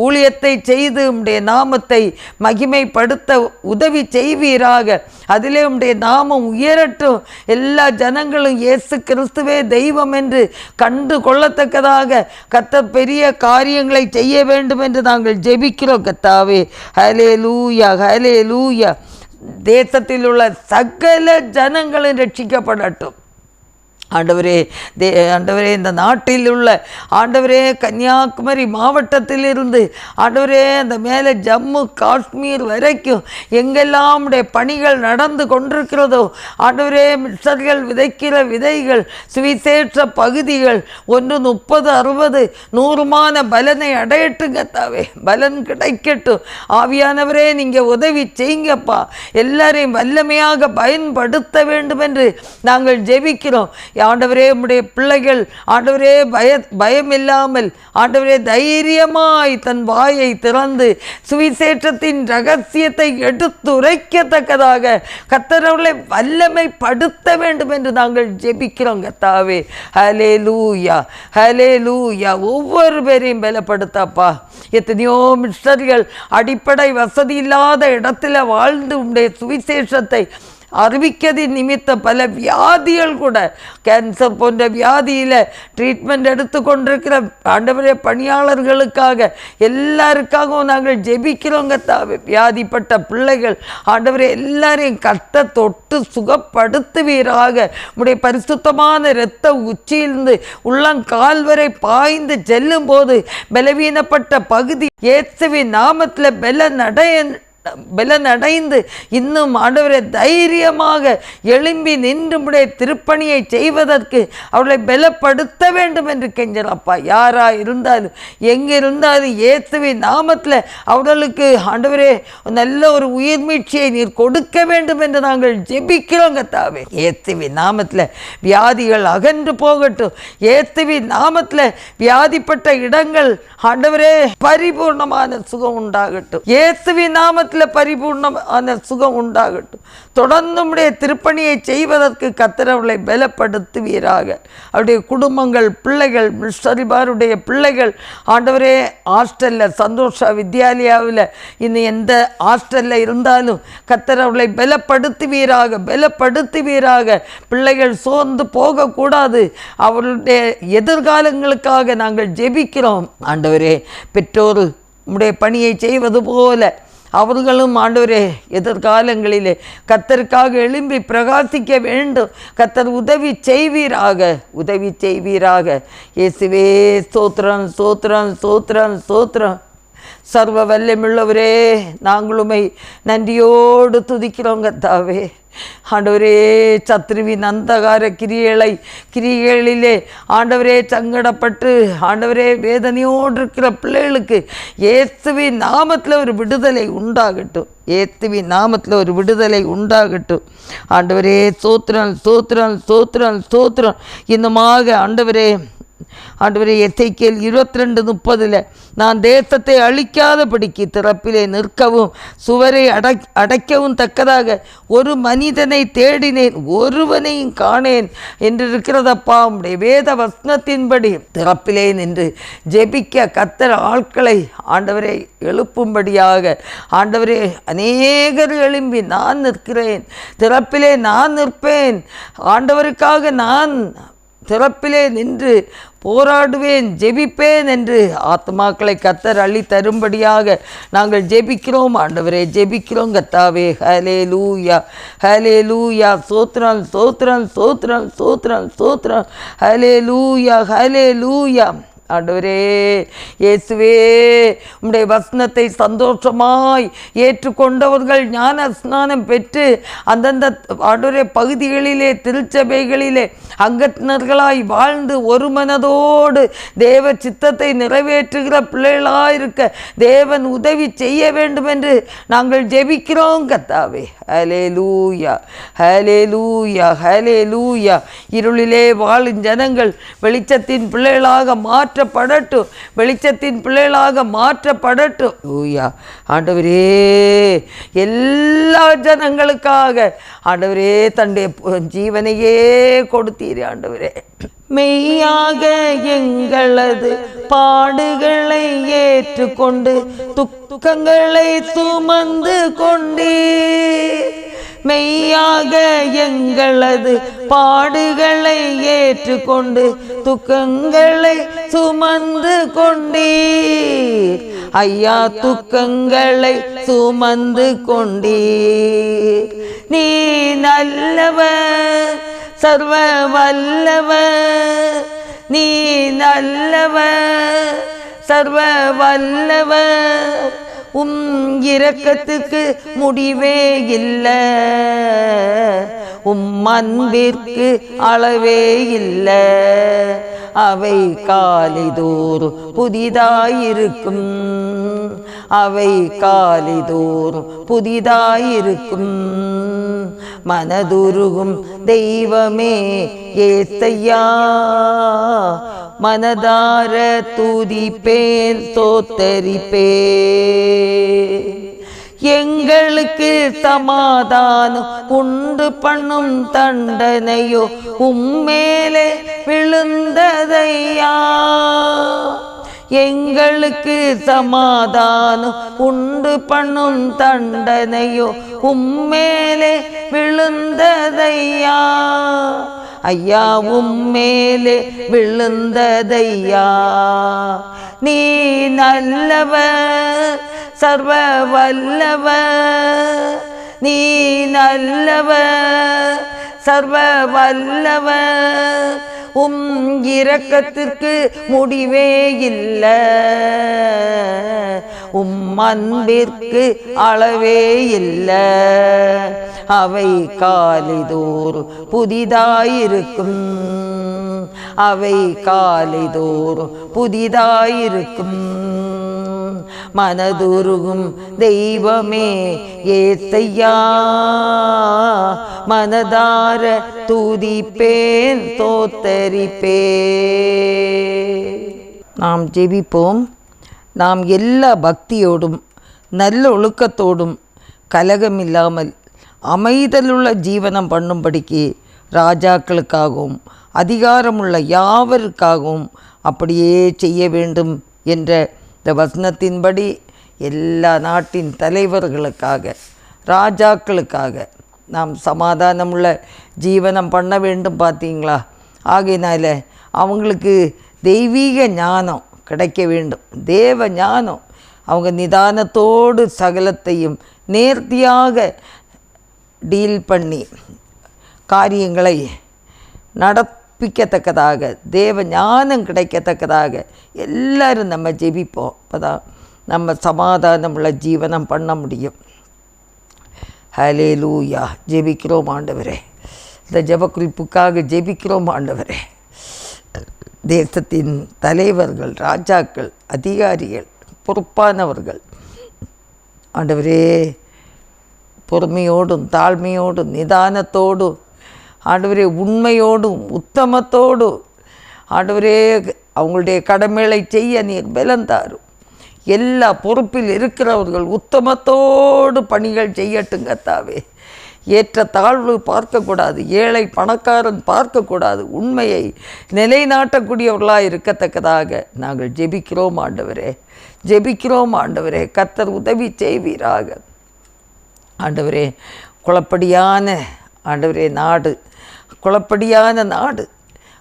ஊழியத்தை செய்து உம்முடைய நாமத்தை மகிமைப்படுத்த உதவி செய்வீராக. அதிலே உம்முடைய நாமம் உயரட்டும். எல்லா ஜனங்களும் இயேசு கிறிஸ்துவே தெய்வம் என்று கண்டு கொள்ளத்தக்கதாக கர்த்தர் பெரிய காரியங்களை செய்ய வேண்டும் என்று நாங்கள் ஜெபிக்கிறோம் கர்த்தாவே. ஹல்லேலூயா ஹல்லேலூயா. தேசத்தில் உள்ள சகல ஜனங்களும் ரட்சிக்கப்படட்டும் ஆண்டவரே. இந்த நாட்டில் உள்ள கன்னியாகுமரி மாவட்டத்திலிருந்து அந்த மேலே ஜம்மு காஷ்மீர் வரைக்கும் எங்கெல்லாம் பணிகள் நடந்து கொண்டிருக்கிறதோ மிஷனரிகள் விதைக்கிற விதைகள், சுவிசேஷ பகுதிகள் 1 30 60 100 பலனை அடையட்டும் கர்த்தாவே. பலன் கிடைக்கட்டும். ஆவியானவரே நீங்கள் உதவி செய்யுங்கப்பா. எல்லாரையும் வல்லமையாக பயன்படுத்த வேண்டும் என்று நாங்கள் ஜெபிக்கிறோம். உம்முடைய பிள்ளைகள் பயம் இல்லாமல் தைரியமாய் தன் வாயை திறந்து சுவிசேஷத்தின் ரகசியத்தை எடுத்துரைக்கத்தக்கதாக கர்த்தர் அவர்களை வல்லமைப்படுத்த வேண்டும் என்று நாங்கள் ஜெபிக்கிறோம் கர்த்தாவே. ஹல்லேலூயா ஹல்லேலூயா. ஒவ்வொரு பேரையும் பலப்படுத்தப்பா. எத்தனையோ மிஷனரிகள் அடிப்படை வசதி இல்லாத இடத்துல வாழ்ந்து உம்முடைய சுவிசேஷத்தை அறிவிக்கதின் நிமித்த பல வியாதிகள் கூட, கேன்சர் போன்ற வியாதியில் ட்ரீட்மெண்ட் எடுத்து கொண்டிருக்கிற பணியாளர்களுக்காக எல்லாருக்காகவும் நாங்கள் ஜெபிக்கிறோம் கர்த்தாவே. வியாதிப்பட்ட பிள்ளைகள் எல்லாரையும் கர்த்தர் தொட்டு சுகப்படுத்துவீராக. உம்முடைய பரிசுத்தமான இரத்த உச்சியிலிருந்து உள்ளங்கால் வரை பாய்ந்து செல்லும் போது பலவீனப்பட்ட பகுதி இயேசுவின் நாமத்தில் பலனடைந்து இன்னும் தைரியமாக எழும்பி நின்று திருப்பணியை செய்வதற்கு அவர்களை பலப்படுத்த வேண்டும் என்று கெஞ்சலப்பா. யாரா இருந்தாலும் எங்கே இருந்தாலும் இயேசுவின் நாமத்தில் அவர்களுக்கு நல்ல ஒரு உயிர் மீட்சியை நீர் கொடுக்க வேண்டும் என்று நாங்கள் ஜெபிக்கிறோம் கர்த்தாவே. இயேசுவின் நாமத்தில் வியாதிகள் அகன்று போகட்டும். இயேசுவின் நாமத்தில் வியாதிப்பட்ட இடங்கள் பரிபூர்ணமான சுகம் உண்டாகட்டும். இயேசுவின் நாமத்தில் குடும்பத்தில் பரிபூர்ணமான சுகம் உண்டாகட்டும். தொடர்ந்து உம்முடைய திருப்பணியை செய்வதற்கு கர்த்தர் அவர்களை பலப்படுத்துவீராக. அவருடைய குடும்பங்கள், பிள்ளைகள், மிஸ்டரிமாருடைய பிள்ளைகள் ஆண்டவரே, ஹாஸ்டலில் சந்தோஷ வித்யாலயாவில் இன்னும் எந்த ஹாஸ்டலில் இருந்தாலும் கர்த்தர் அவர்களை பலப்படுத்துவீராக, பலப்படுத்துவீராக. பிள்ளைகள் சோர்ந்து போகக்கூடாது. அவருடைய எதிர்காலங்களுக்காக நாங்கள் ஜெபிக்கிறோம் ஆண்டவரே. பெற்றோர் உம்முடைய பணியை செய்வது போல அவர்களும் ஆண்டவரே எதிர்காலங்களிலே கர்த்தருக்காக எழும்பி பிரகாசிக்க வேண்டும். கர்த்தர் உதவி செய்வீராக, உதவி செய்வீராக. இயேசுவே ஸ்தோத்திரம், ஸ்தோத்திரம், ஸ்தோத்திரம், ஸ்தோத்திரம். சர்வ வல்லமையுள்ளவரே, நாங்களுமை நன்றியோடு துதிக்கிறோம் கர்த்தாவே. ஆண்டவரே, சத்ருவின் அந்தகார கிரியைகளிலே ஆண்டவரே சங்கடப்பட்டு ஆண்டவரே வேதனையோடு இருக்கிற பிள்ளைகளுக்கு இயேசுவின் நாமத்தில் ஒரு விடுதலை உண்டாகட்டும். இயேசுவின் நாமத்தில் ஒரு விடுதலை உண்டாகட்டும். ஆண்டவரே ஸ்தோத்திரம், ஸ்தோத்திரம், ஸ்தோத்திரம், ஸ்தோத்திரம். இன்னுமாக ஆண்டவரே, எசேக்கியேல் 22:30 நான் தேசத்தை அழிக்காதபடிக்கு திறப்பிலே நிற்கவும் சுவரை அடைக்கவும் தக்கதாக ஒரு மனிதனை தேடினேன், ஒருவனையும் காணேன் என்று இருக்கிறதப்பா. உம்முடைய வேத வசனத்தின்படி திறப்பிலே நின்று ஜெபிக்க கர்த்தர் ஆட்களை ஆண்டவரை எழுப்பும்படியாக ஆண்டவரே அநேகர் எழும்பி நான் நிற்கிறேன், திறப்பிலே நான் நிற்பேன், ஆண்டவருக்காக நான் திறப்பிலே நின்று போராடுவேன், ஜெபிப்பேன் என்று ஆத்மாக்களை கர்த்தர் அள்ளி தரும்படியாக நாங்கள் ஜெபிக்கிறோம் ஆண்டவரே, ஜெபிக்கிறோம் கர்த்தாவே. ஹல்லேலூயா, ஹல்லேலூயா. ஸ்தோத்திரம், ஸ்தோத்திரம், ஸ்தோத்திரம், ஸ்தோத்திரம், ஸ்தோத்திரம். ஹல்லேலூயா, ஹல்லேலூயா. ஆண்டவரே இயேசுவே, உம்முடைய வசனத்தை சந்தோஷமாய் ஏற்றுக்கொண்டவர்கள் ஞான ஸ்நானம் பெற்று அந்தந்த ஆண்டவரே பகுதிகளிலே திருச்சபைகளிலே அங்கத்தினர்களாய் வாழ்ந்து ஒரு மனதோடு தேவ சித்தத்தை நிறைவேற்றுகிற பிள்ளைகளாயிருக்க தேவன் உதவி செய்ய வேண்டும் என்று நாங்கள் ஜெபிக்கிறோம் கர்த்தாவே. ஹல்லேலூயா, ஹல்லேலூயா, ஹல்லேலூயா. இருளிலே வாழும் ஜனங்கள் வெளிச்சத்தின் பிள்ளைகளாக மாற்றப்படட்டும், வெளிச்சத்தின் பிள்ளைகளாக மாற்றப்படட்டும். ஊயா ஆண்டவரே, எல்லா ஜனங்களுக்காக ஆண்டவரே தன்னுடைய ஜீவனையே கொடுத்தீரே ஆண்டவரே. மெய்யாக எங்களது பாடுகளை ஏற்றுக்கொண்டு துக்கங்களை சுமந்து கொண்டே, மெய்யாக எங்களது பாடுகளை ஏற்றுக்கொண்டு துக்கங்களை சுமந்து கொண்டீர் ஐயா, துக்கங்களை சுமந்து கொண்டீர். நீ நல்லவர், சர்வ வல்லவர், நீ நல்லவர், சர்வ வல்லவர். இரக்கத்துக்கு முடிவே இல்லை, அன்பிற்கு அளவே இல்லை. அவை காலைதோறும் புதிதாயிருக்கும், அவை காலைதோறும் புதிதாயிருக்கும். மனதுருகும் தெய்வமே ஏசையா, மனதார துதிப்பேன் ஸ்தோத்தரிப்பே. எங்களுக்கு சமாதானம் உண்டு பண்ணும் தண்டனையோ உம்மேலே விழுந்ததையா. எங்களுக்கு சமாதானம் உண்டு பண்ணும் தண்டனையோ உம்மேலே விழுந்ததையா. ஐயா, உம்மேலே விழுந்ததையா. நீ நல்லவர், சர்வ வல்லவர், நீ நல்லவர், சர்வ வல்லவர். இரக்கத்திற்கு முடிவே இல்லை, அன்பிற்கு அளவே இல்லை. அவை காலைதோறும் புதிதாயிருக்கும், அவை காலைதோறும் புதிதாயிருக்கும். மனதுருகும் தெய்வமே ஏசையா, மனதார துதிப்பேன் ஸ்தோத்தரிப்பே. நாம் ஜெபிப்போம். நாம் எல்லா பக்தியோடும் நல்ல ஒழுக்கத்தோடும் கலகம் இல்லாமல் அமைதலுள்ள ஜீவனம் பண்ணும்படிக்கு ராஜாக்களுக்காகவும் அதிகாரமுள்ள யாவருக்காகவும் அப்படியே செய்ய வேண்டும் என்ற இந்த வசனத்தின்படி எல்லா நாட்டின் தலைவர்களுக்காக ராஜாக்களுக்காக நாம் சமாதானமுள்ள ஜீவனம் பண்ண வேண்டும். பார்த்தீங்களா? ஆகையினால அவங்களுக்கு தெய்வீக ஞானம் கிடைக்க வேண்டும். தேவ ஞானம். அவங்க நிதானத்தோடு சகலத்தையும் நேர்த்தியாக டீல் பண்ணி காரியங்களை நடப்பிக்கத்தக்கதாக தேவ ஞானம் கிடைக்கத்தக்கதாக எல்லாரும் நம்ம ஜெபிப்போம். அப்போ தான் நம்ம சமாதானமுள்ள ஜீவனம் பண்ண முடியும். ஹல்லேலூயா. ஜெபிக்கிறோம் ஆண்டவரே. இந்த ஜெபக்குறிப்புக்காக ஜெபிக்கிறோம் ஆண்டவரே. தேசத்தின் தலைவர்கள், ராஜாக்கள், அதிகாரிகள், பொறுப்பானவர்கள் ஆண்டவரே பொறுமையோடும் தாழ்மையோடும் நிதானத்தோடும் ஆண்டவரே உண்மையோடும் உத்தமத்தோடும் ஆண்டவரே அவங்களுடைய கடமைகளை செய்ய நீர் பலம் தாரும். எல்லா பொறுப்பில் இருக்கிறவர்கள் உத்தமத்தோடு பணிகள் செய்யட்டுங்க தாவே. ஏற்ற தாழ்வு பார்க்கக்கூடாது, ஏழை பணக்காரன் பார்க்கக்கூடாது, உண்மையை நிலைநாட்டக்கூடியவர்களாக இருக்கத்தக்கதாக நாங்கள் ஜெபிக்கிறோம் ஆண்டவரே. ஜெபிக்கிறோம் ஆண்டவரே. கர்த்தர் உதவி செய்வீராக ஆண்டவரே. குழப்படியான ஆண்டவரே நாடு, குழப்படியான நாடு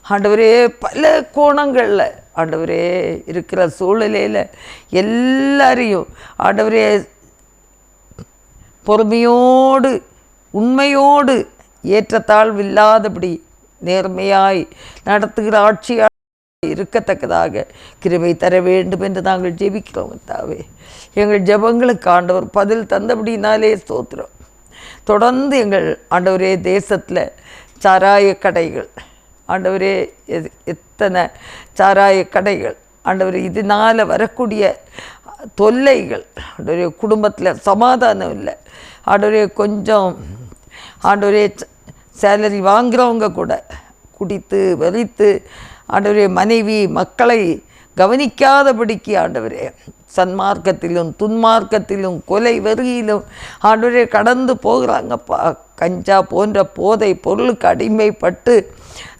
ஆண்டவரே, பல கோணங்களில் ஆண்டவரே இருக்கிற சூழ்நிலையில் எல்லாரையும் ஆண்டவரே பொறுமையோடு உண்மையோடு ஏற்றத்தாழ்வு இல்லாதபடி நேர்மையாய் நடத்துகிற ஆட்சியாக இருக்கத்தக்கதாக கிருபை தர வேண்டும் என்று நாங்கள் ஜெபிக்கிறோம் தாவே. எங்கள் ஜெபங்களுக்கு ஆண்டவர் பதில் தந்தபடினாலே ஸ்தோத்திரம். தொடர்ந்து எங்கள் ஆண்டவரே தேசத்தில் சாராய கடைகள் ஆண்டவரே எத்தனை சாராய கடைகள் ஆண்டவரே, இதனால் வரக்கூடிய தொல்லைகள் ஆண்டவரே, குடும்பத்தில் சமாதானம் இல்லை ஆண்டவரே. கொஞ்சம் ஆண்டவரே சேலரி வாங்குகிறவங்க கூட குடித்து வெறித்து ஆண்டவரே மனைவி மக்களை கவனிக்காதபடிக்கு ஆண்டவரே சன்மார்க்கத்திலும் துன்மார்க்கத்திலும் கொலை வெறியிலும் ஆண்டவரே கடந்து போகிறாங்கப்பா. கஞ்சா போன்ற போதை பொருளுக்கு அடிமைப்பட்டு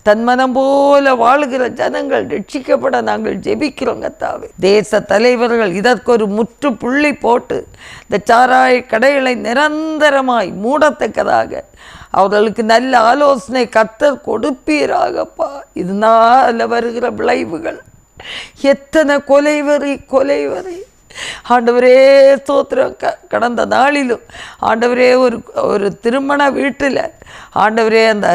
தன்மனம் போல வாழுகிற ஜனங்கள் ரட்சிக்கப்பட நாங்கள் ஜெபிக்கிறோங்க தாவே. தேச தலைவர்கள் இதற்கொரு முற்றுப்புள்ளி போட்டு இந்த சாராய கடைகளை நிரந்தரமாய் மூடத்தக்கதாக அவர்களுக்கு நல்ல ஆலோசனை கர்த்தர் கொடுப்பீராகப்பா. இதனால் வருகிற விளைவுகள் எத்தனை கொலைவரி ஆண்டவரே ஸ்தோத்திரம். கடந்த நாளிலும் ஆண்டவரே ஒரு திருமண வீட்டில் ஆண்டவரே அந்த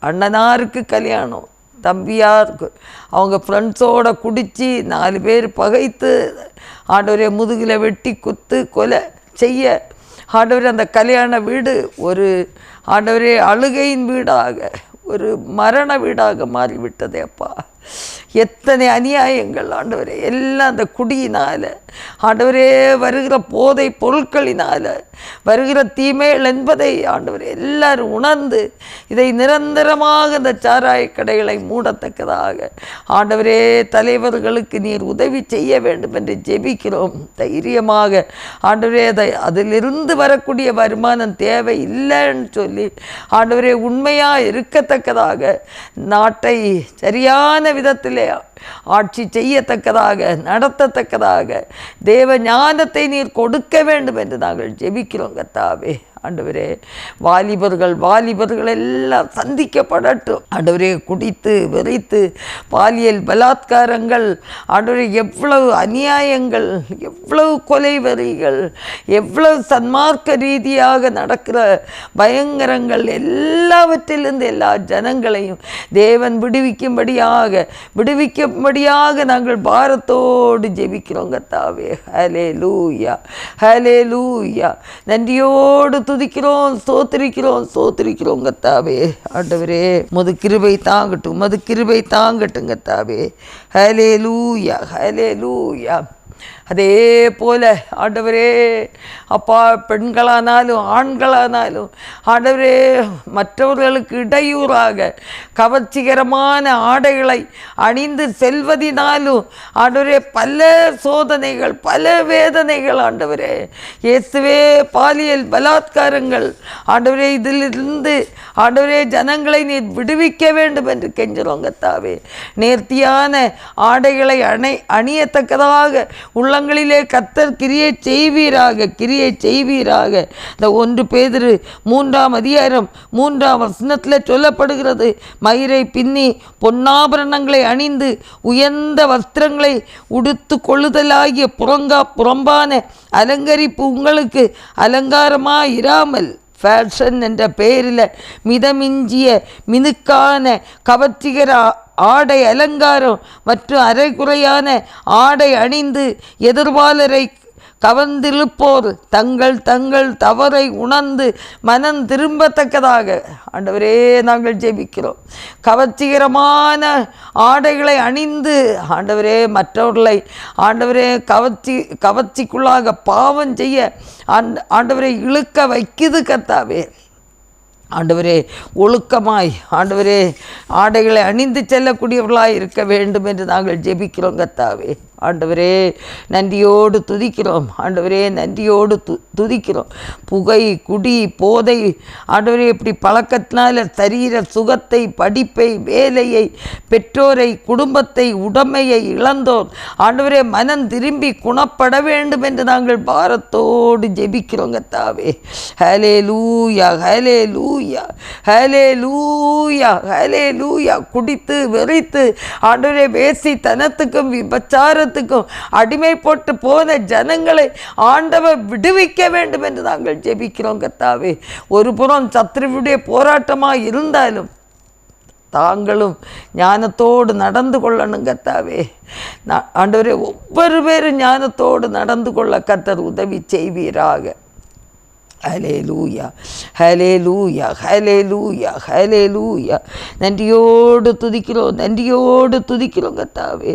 அண்ணனாருக்கு கல்யாணம், தம்பியாருக்கு அவங்க ஃப்ரெண்ட்ஸோடு குடித்து 4 பேர் பகைத்து ஆண்டவரே முதுகில் வெட்டி குத்து கொலை செய்ய ஆண்டவரே அந்த கல்யாண வீடு ஒரு ஆண்டவரே அழுகையின் வீடாக ஒரு மரண வீடாக மாறிவிட்டதே அப்பா. எத்தனை அநியாயங்கள் ஆண்டவரே, எல்லாம் அந்த குடியினால் ஆண்டவரே வருகிற போதை பொருட்களினால் வருகிற தீமைகள் என்பதை ஆண்டவரே எல்லாரும் உணர்ந்து இதை நிரந்தரமாக இந்த சாராய கடைகளை மூடத்தக்கதாக ஆண்டவரே தலைவர்களுக்கு நீர் உதவி செய்ய வேண்டும் என்று ஜெபிக்கிறோம். தைரியமாக ஆண்டவரே அதிலிருந்து வரக்கூடிய வருமானம் தேவை இல்லைன்னு சொல்லி ஆண்டவரே உண்மையாக இருக்கத்தக்கதாக நாட்டை சரியான விதத்திலே ஆட்சி செய்யத்தக்கதாக நடத்தத்தக்கதாக தேவ ஞானத்தை நீர் கொடுக்க வேண்டும் என்று நாங்கள் ஜெபிக்கிறோம் கர்த்தாவே. ஆண்டவரே வாலிபர்கள் எல்லாம் சந்திக்கப்படட்டும் ஆண்டவரே. குடித்து வெறித்து பாலியல் பலாத்காரங்கள் ஆண்டவரே, எவ்வளவு அநியாயங்கள், எவ்வளவு கொலை வெறிகள், எவ்வளவு சன்மார்க்க ரீதியாக நடக்கிற பயங்கரங்கள் எல்லாவற்றிலிருந்து எல்லா ஜனங்களையும் தேவன் விடுவிக்கும்படியாக நாங்கள் பாரத்தோடு ஜெபிக்கிறோம் கர்த்தாவே. ஹல்லேலூயா ஹல்லேலூயா. நன்றியோடு துதிக்கிறோம், ஸ்தோத்திரிக்கிறோம் கர்த்தாவே. ஆண்டவரே உமது கிருபை தாங்கட்டும் கர்த்தாவே. ஹல்லேலூயா ஹல்லேலூயா அதே போல ஆண்டவரே அப்பா, பெண்களானாலும் ஆண்களானாலும் ஆண்டவரே மற்றவர்களுக்கு இடையூறாக கவர்ச்சிகரமான ஆடைகளை அணிந்து செல்வதினாலும் ஆண்டவரே பல சோதனைகள், பல வேதனைகள் ஆண்டவரே. இயேசுவே, பாலியல் பலாத்காரங்கள் ஆண்டவரே, இதிலிருந்து ஆண்டவரே ஜனங்களை நீர் விடுவிக்க வேண்டும் என்று கெஞ்சுறோம் கர்த்தாவே. நேர்த்தியான ஆடைகளை அணியத்தக்கதாக உள்ளங்களிலே கர்த்தர் கிரியை செய்வீராக, கிரியை செய்வீராக. இந்த 1 பேதுரு 3ஆம் அதிகாரம் 3ஆம் வசனத்தில் சொல்லப்படுகிறது, மயிரை பின்னி பொன்னாபரணங்களை அணிந்து உயர்ந்த வஸ்திரங்களை உடுத்து கொள்ளுதலாகிய புறம்பான அலங்கரிப்பு உங்களுக்கு அலங்காரமாக இராமல் ஃபேஷன் என்ற பெயரில் மிதமிஞ்சிய மினுக்கான கவர்ச்சிகர ஆடை அலங்காரம் மற்றும் அரைகுறையான ஆடை அணிந்து எதிர்வாளரை கவர்ந்திருப்போர் தங்கள் தங்கள் தவறை உணர்ந்து மனம் திரும்பத்தக்கதாக ஆண்டவரே நாங்கள் ஜெபிக்கிறோம். கவர்ச்சிகரமான ஆடைகளை அணிந்து ஆண்டவரே மற்றவர்களை ஆண்டவரே கவர்ச்சிக்குள்ளாக பாவம் செய்ய ஆண்டவரை இழுக்க வைக்குது கர்த்தாவே. ஆண்டவரே, ஒழுக்கமாய் ஆண்டவரே ஆடைகளை அணிந்து செல்லக்கூடியவர்களாய் இருக்க வேண்டும் என்று நாங்கள் ஜெபிக்கிறோம் கர்த்தாவே. ஆண்டவரே, நன்றியோடு துதிக்கிறோம். ஆண்டவரே, நன்றியோடு துதிக்கிறோம். புகை, குடி, போதை ஆண்டவரே இப்படி பழக்கத்தினால சரீர சுகத்தை, படிப்பை, வேலையை, பெற்றோரை, குடும்பத்தை, உடைமையை இழந்தோர் ஆண்டவரே மனம் திரும்பி குணப்பட வேண்டும் என்று நாங்கள் பாரத்தோடு ஜெபிக்கிறோம் கர்த்தாவே. ஹல்லேலூயா, ஹல்லேலூயா, ஹல்லேலூயா, ஹல்லேலூயா. குடித்து வெறித்து ஆண்டவரே வேசித்தனத்துக்கும் விபச்சாரத்துக்கும் அடிமை போட்டு போன ஜனங்களை ஆண்டவர் விடுவிக்க வேண்டும் என்று நாங்கள் ஜெபிக்கிறோம் கர்த்தாவே. ஒரு புறம் சத்ருவுடைய போராட்டமாக இருந்தாலும் தாங்களும் ஞானத்தோடு நடந்து கொள்ளணும் கர்த்தாவே. ஆண்டவரே, ஒவ்வொரு பேரும் ஞானத்தோடு நடந்து கொள்ள கர்த்தர் உதவி செய்வீராக. ஹல்லேலூயா, ஹல்லேலூயா, ஹல்லேலூயா, ஹல்லேலூயா. நன்றியோடு துதிக்கிறோம், நன்றியோடு துதிக்கிறோம் கர்த்தாவே.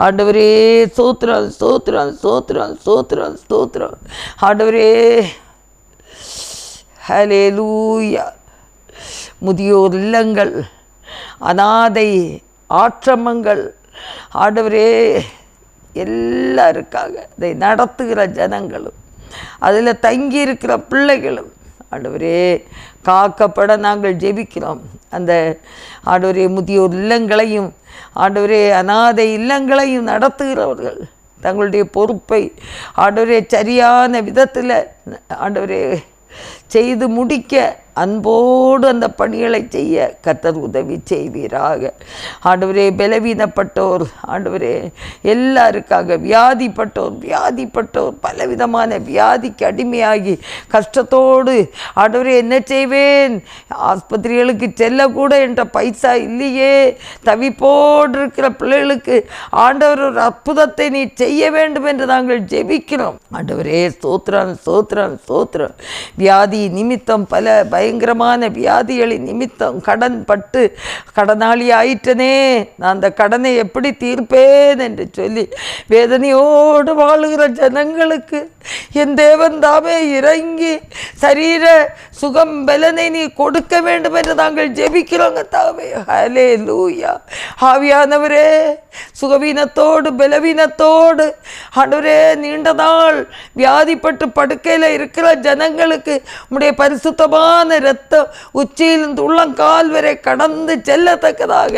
ஆண்டவரே, ஸ்தோத்திரம், ஸ்தோத்திரம், ஸ்தோத்திரம், ஸ்தோத்திரம், ஸ்தோத்திரம். ஆண்டவரே, ஹல்லேலூயா. முதியோர் இல்லங்கள், அநாதை ஆசிரமங்கள் ஆண்டவரே எல்லாருக்காக இதை நடத்துகிற ஜனங்களும் அதில் தங்கி இருக்கிற பிள்ளைகளும் ஆண்டவரே காக்கப்பட நாங்கள் ஜெபிக்கிறோம். அந்த ஆண்டவரே முதியோர் இல்லங்களையும் ஆண்டவரே அநாதை இல்லங்களையும் நடத்துகிறவர்கள் தங்களுடைய பொறுப்பை ஆண்டவரே சரியான விதத்தில் ஆண்டவரே செய்து முடிக்க அன்போடு அந்த பணிகளை செய்ய கர்த்தர் உதவி செய்வீராக. ஆண்டவரே, பலவீனப்பட்டோர் ஆண்டவரே எல்லாருக்காக, வியாதிப்பட்டோர் பலவிதமான வியாதிக்கு அடிமையாகி கஷ்டத்தோடு ஆண்டவரே என்ன செய்வேன், ஆஸ்பத்திரிகளுக்கு செல்லக்கூட என்ற பைசா இல்லையே தவிப்போடு இருக்கிற பிள்ளைகளுக்கு ஆண்டவர் ஒரு அற்புதத்தை நீ செய்ய வேண்டும் என்று நாங்கள் ஜெபிக்கிறோம். ஆண்டவரே, ஸ்தோத்திரம், ஸ்தோத்திரம், ஸ்தோத்திரம். வியாதி நிமித்தம், பல பயங்கரமான வியாதிகளின் நிமித்தம் கடன் பட்டு கடனாளி ஆயிற்றனே, நான் அந்த கடனை எப்படி தீர்ப்பேன் என்று சொல்லி வேதனையோடு வாழுகிற ஜனங்களுக்கு என் தேவன் தாமே இறங்கி சரீர சுகம் பலனை நீ கொடுக்க வேண்டும் என்று நாங்கள் ஜெபிக்கிறோங்க தாவே. ஹல்லேலூயா. ஆவியானவரே, சுகவீனத்தோடு பலவீனத்தோடு ஆண்டவரே நீண்ட நாள் வியாதிப்பட்டு படுக்கையில் இருக்கிற ஜனங்களுக்கு உம்முடைய பரிசுத்தமான இரத்தம் உச்சியிலிருந்து உள்ளங்கால் வரை கடந்து செல்லத்தக்கதாக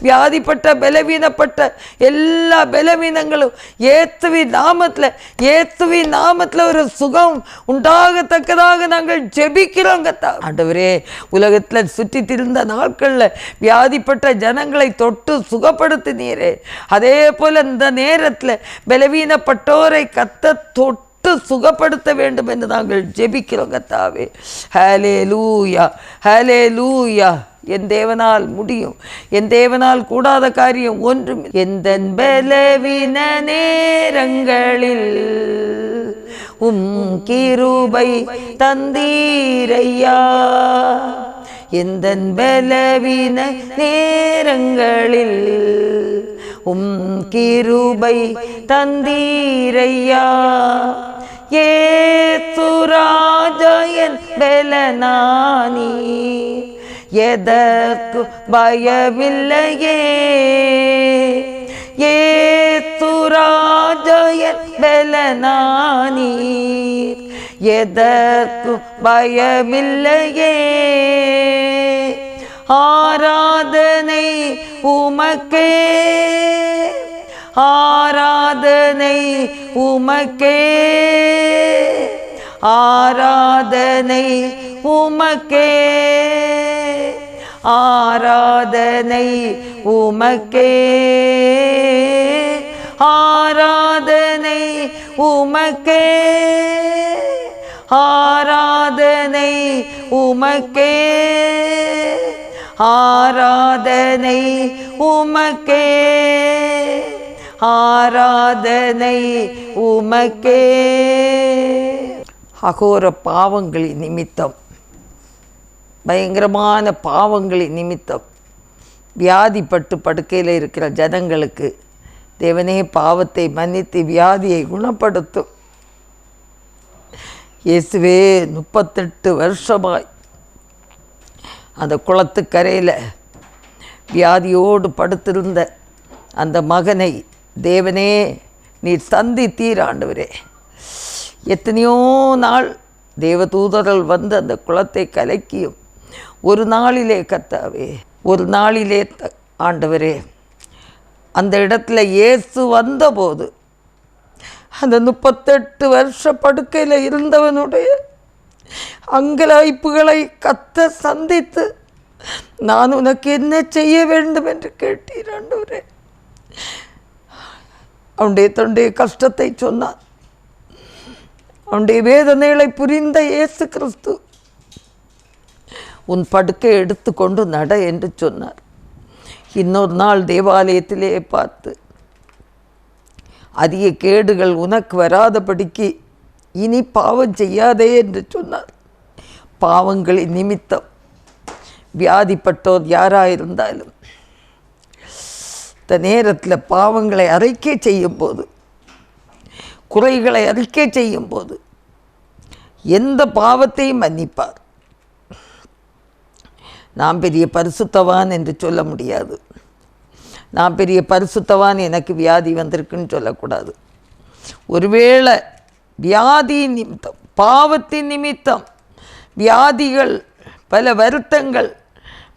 வியாதிப்பட்ட பலவீனப்பட்ட எல்லா பலவீனங்களும் இயேசுவின் நாமத்தில் ஒரு சுகம் உண்டாகத்தக்கதாக நாங்கள் ஜெபிக்கிறோம் கர்த்தாவே. ஆண்டவரே, உலகத்தில் சுற்றி திரிந்த நாட்களில் வியாதிப்பட்ட ஜனங்களை தொட்டு சுகப்படுத்தினீரே, அதே போல இந்த நேரத்தில் பலவீனப்பட்டோரை கர்த்தர் தொட்டு சுகப்படுத்த வேண்டும் என்று நாங்கள் ஜெபிக்கிறோம் கர்த்தாவே. ஹல்லேலூயா, ஹல்லேலூயா. என் தேவனால் முடியும், என் தேவனால் கூடாத காரியம் ஒன்றும். எந்த பலவீன நேரங்களில் கிருபை தந்தீரையா, எந்த பலவீன நேரங்களில் கிருபை தந்தீரையா. ஏசுராஜயன் பெலனானி எதற்கு பயமில்லையே. ஏசுராஜயன் பெலனானி எதற்கு பயமில்லையே. ஆராதனை உமக்கே, ஆராதனை உமக்கே, ஆராதனை உமக்கே, ஆராதனை உமக்கே, ஆராதனை உமக்கே, ஆராதனை உமக்கே, ஆராதனை உமக்கே, ஆராதனை உமக்கே. அகோர பாவங்களின் நிமித்தம், பயங்கரமான பாவங்களின் நிமித்தம் வியாதிப்பட்டு படுக்கையில் இருக்கிற ஜனங்களுக்கு தேவனே பாவத்தை மன்னித்து வியாதியை குணப்படுத்தும். இயேசுவே 38 வருஷமாய் அந்த குளத்துக்கரையில் வியாதியோடு படுத்திருந்த அந்த மகனை தேவனே நீர் சந்தித்தீர் ஆண்டவரே. எத்தனையோ நாள் தேவதூதர்கள் வந்து அந்த குளத்தை கலக்கியும் ஒரு நாளிலே கர்த்தாவே, ஒரு நாளிலே ஆண்டவரே அந்த இடத்துல இயேசு வந்தபோது அந்த 38 வருஷ படுக்கையில் இருந்தவனுடைய அங்கலாய்ப்புகளை கர்த்தர் சந்தித்து நான் உனக்கு என்ன செய்ய வேண்டும் என்று கேட்டீர் ஆண்டவரே. அவனுடைய கஷ்டத்தை சொன்னார். அவனுடைய வேதனைகளை புரிந்த இயேசு கிறிஸ்து உன் படுக்கை எடுத்து கொண்டு நட என்று சொன்னார். இன்னொரு நாள் தேவாலயத்திலே பார்த்து அதிக கேடுகள் உனக்கு வராதபடிக்கு இனி பாவம் செய்யாதே என்று சொன்னார். பாவங்களின் நிமித்தம் வியாதிப்பட்டோர் யாராயிருந்தாலும் இந்த நேரத்தில் பாவங்களை அறிக்கை செய்யும்போது, குறைகளை அறிக்கை செய்யும்போது எந்த பாவத்தையும் மன்னிப்பார். நான் பெரிய பரிசுத்தவான் என்று சொல்ல முடியாது. நான் பெரிய பரிசுத்தவான், எனக்கு வியாதி வந்திருக்குன்னு சொல்லக்கூடாது. ஒருவேளை வியாதி நிமித்தம், பாவத்தின் நிமித்தம் வியாதிகள், பல வருத்தங்கள்,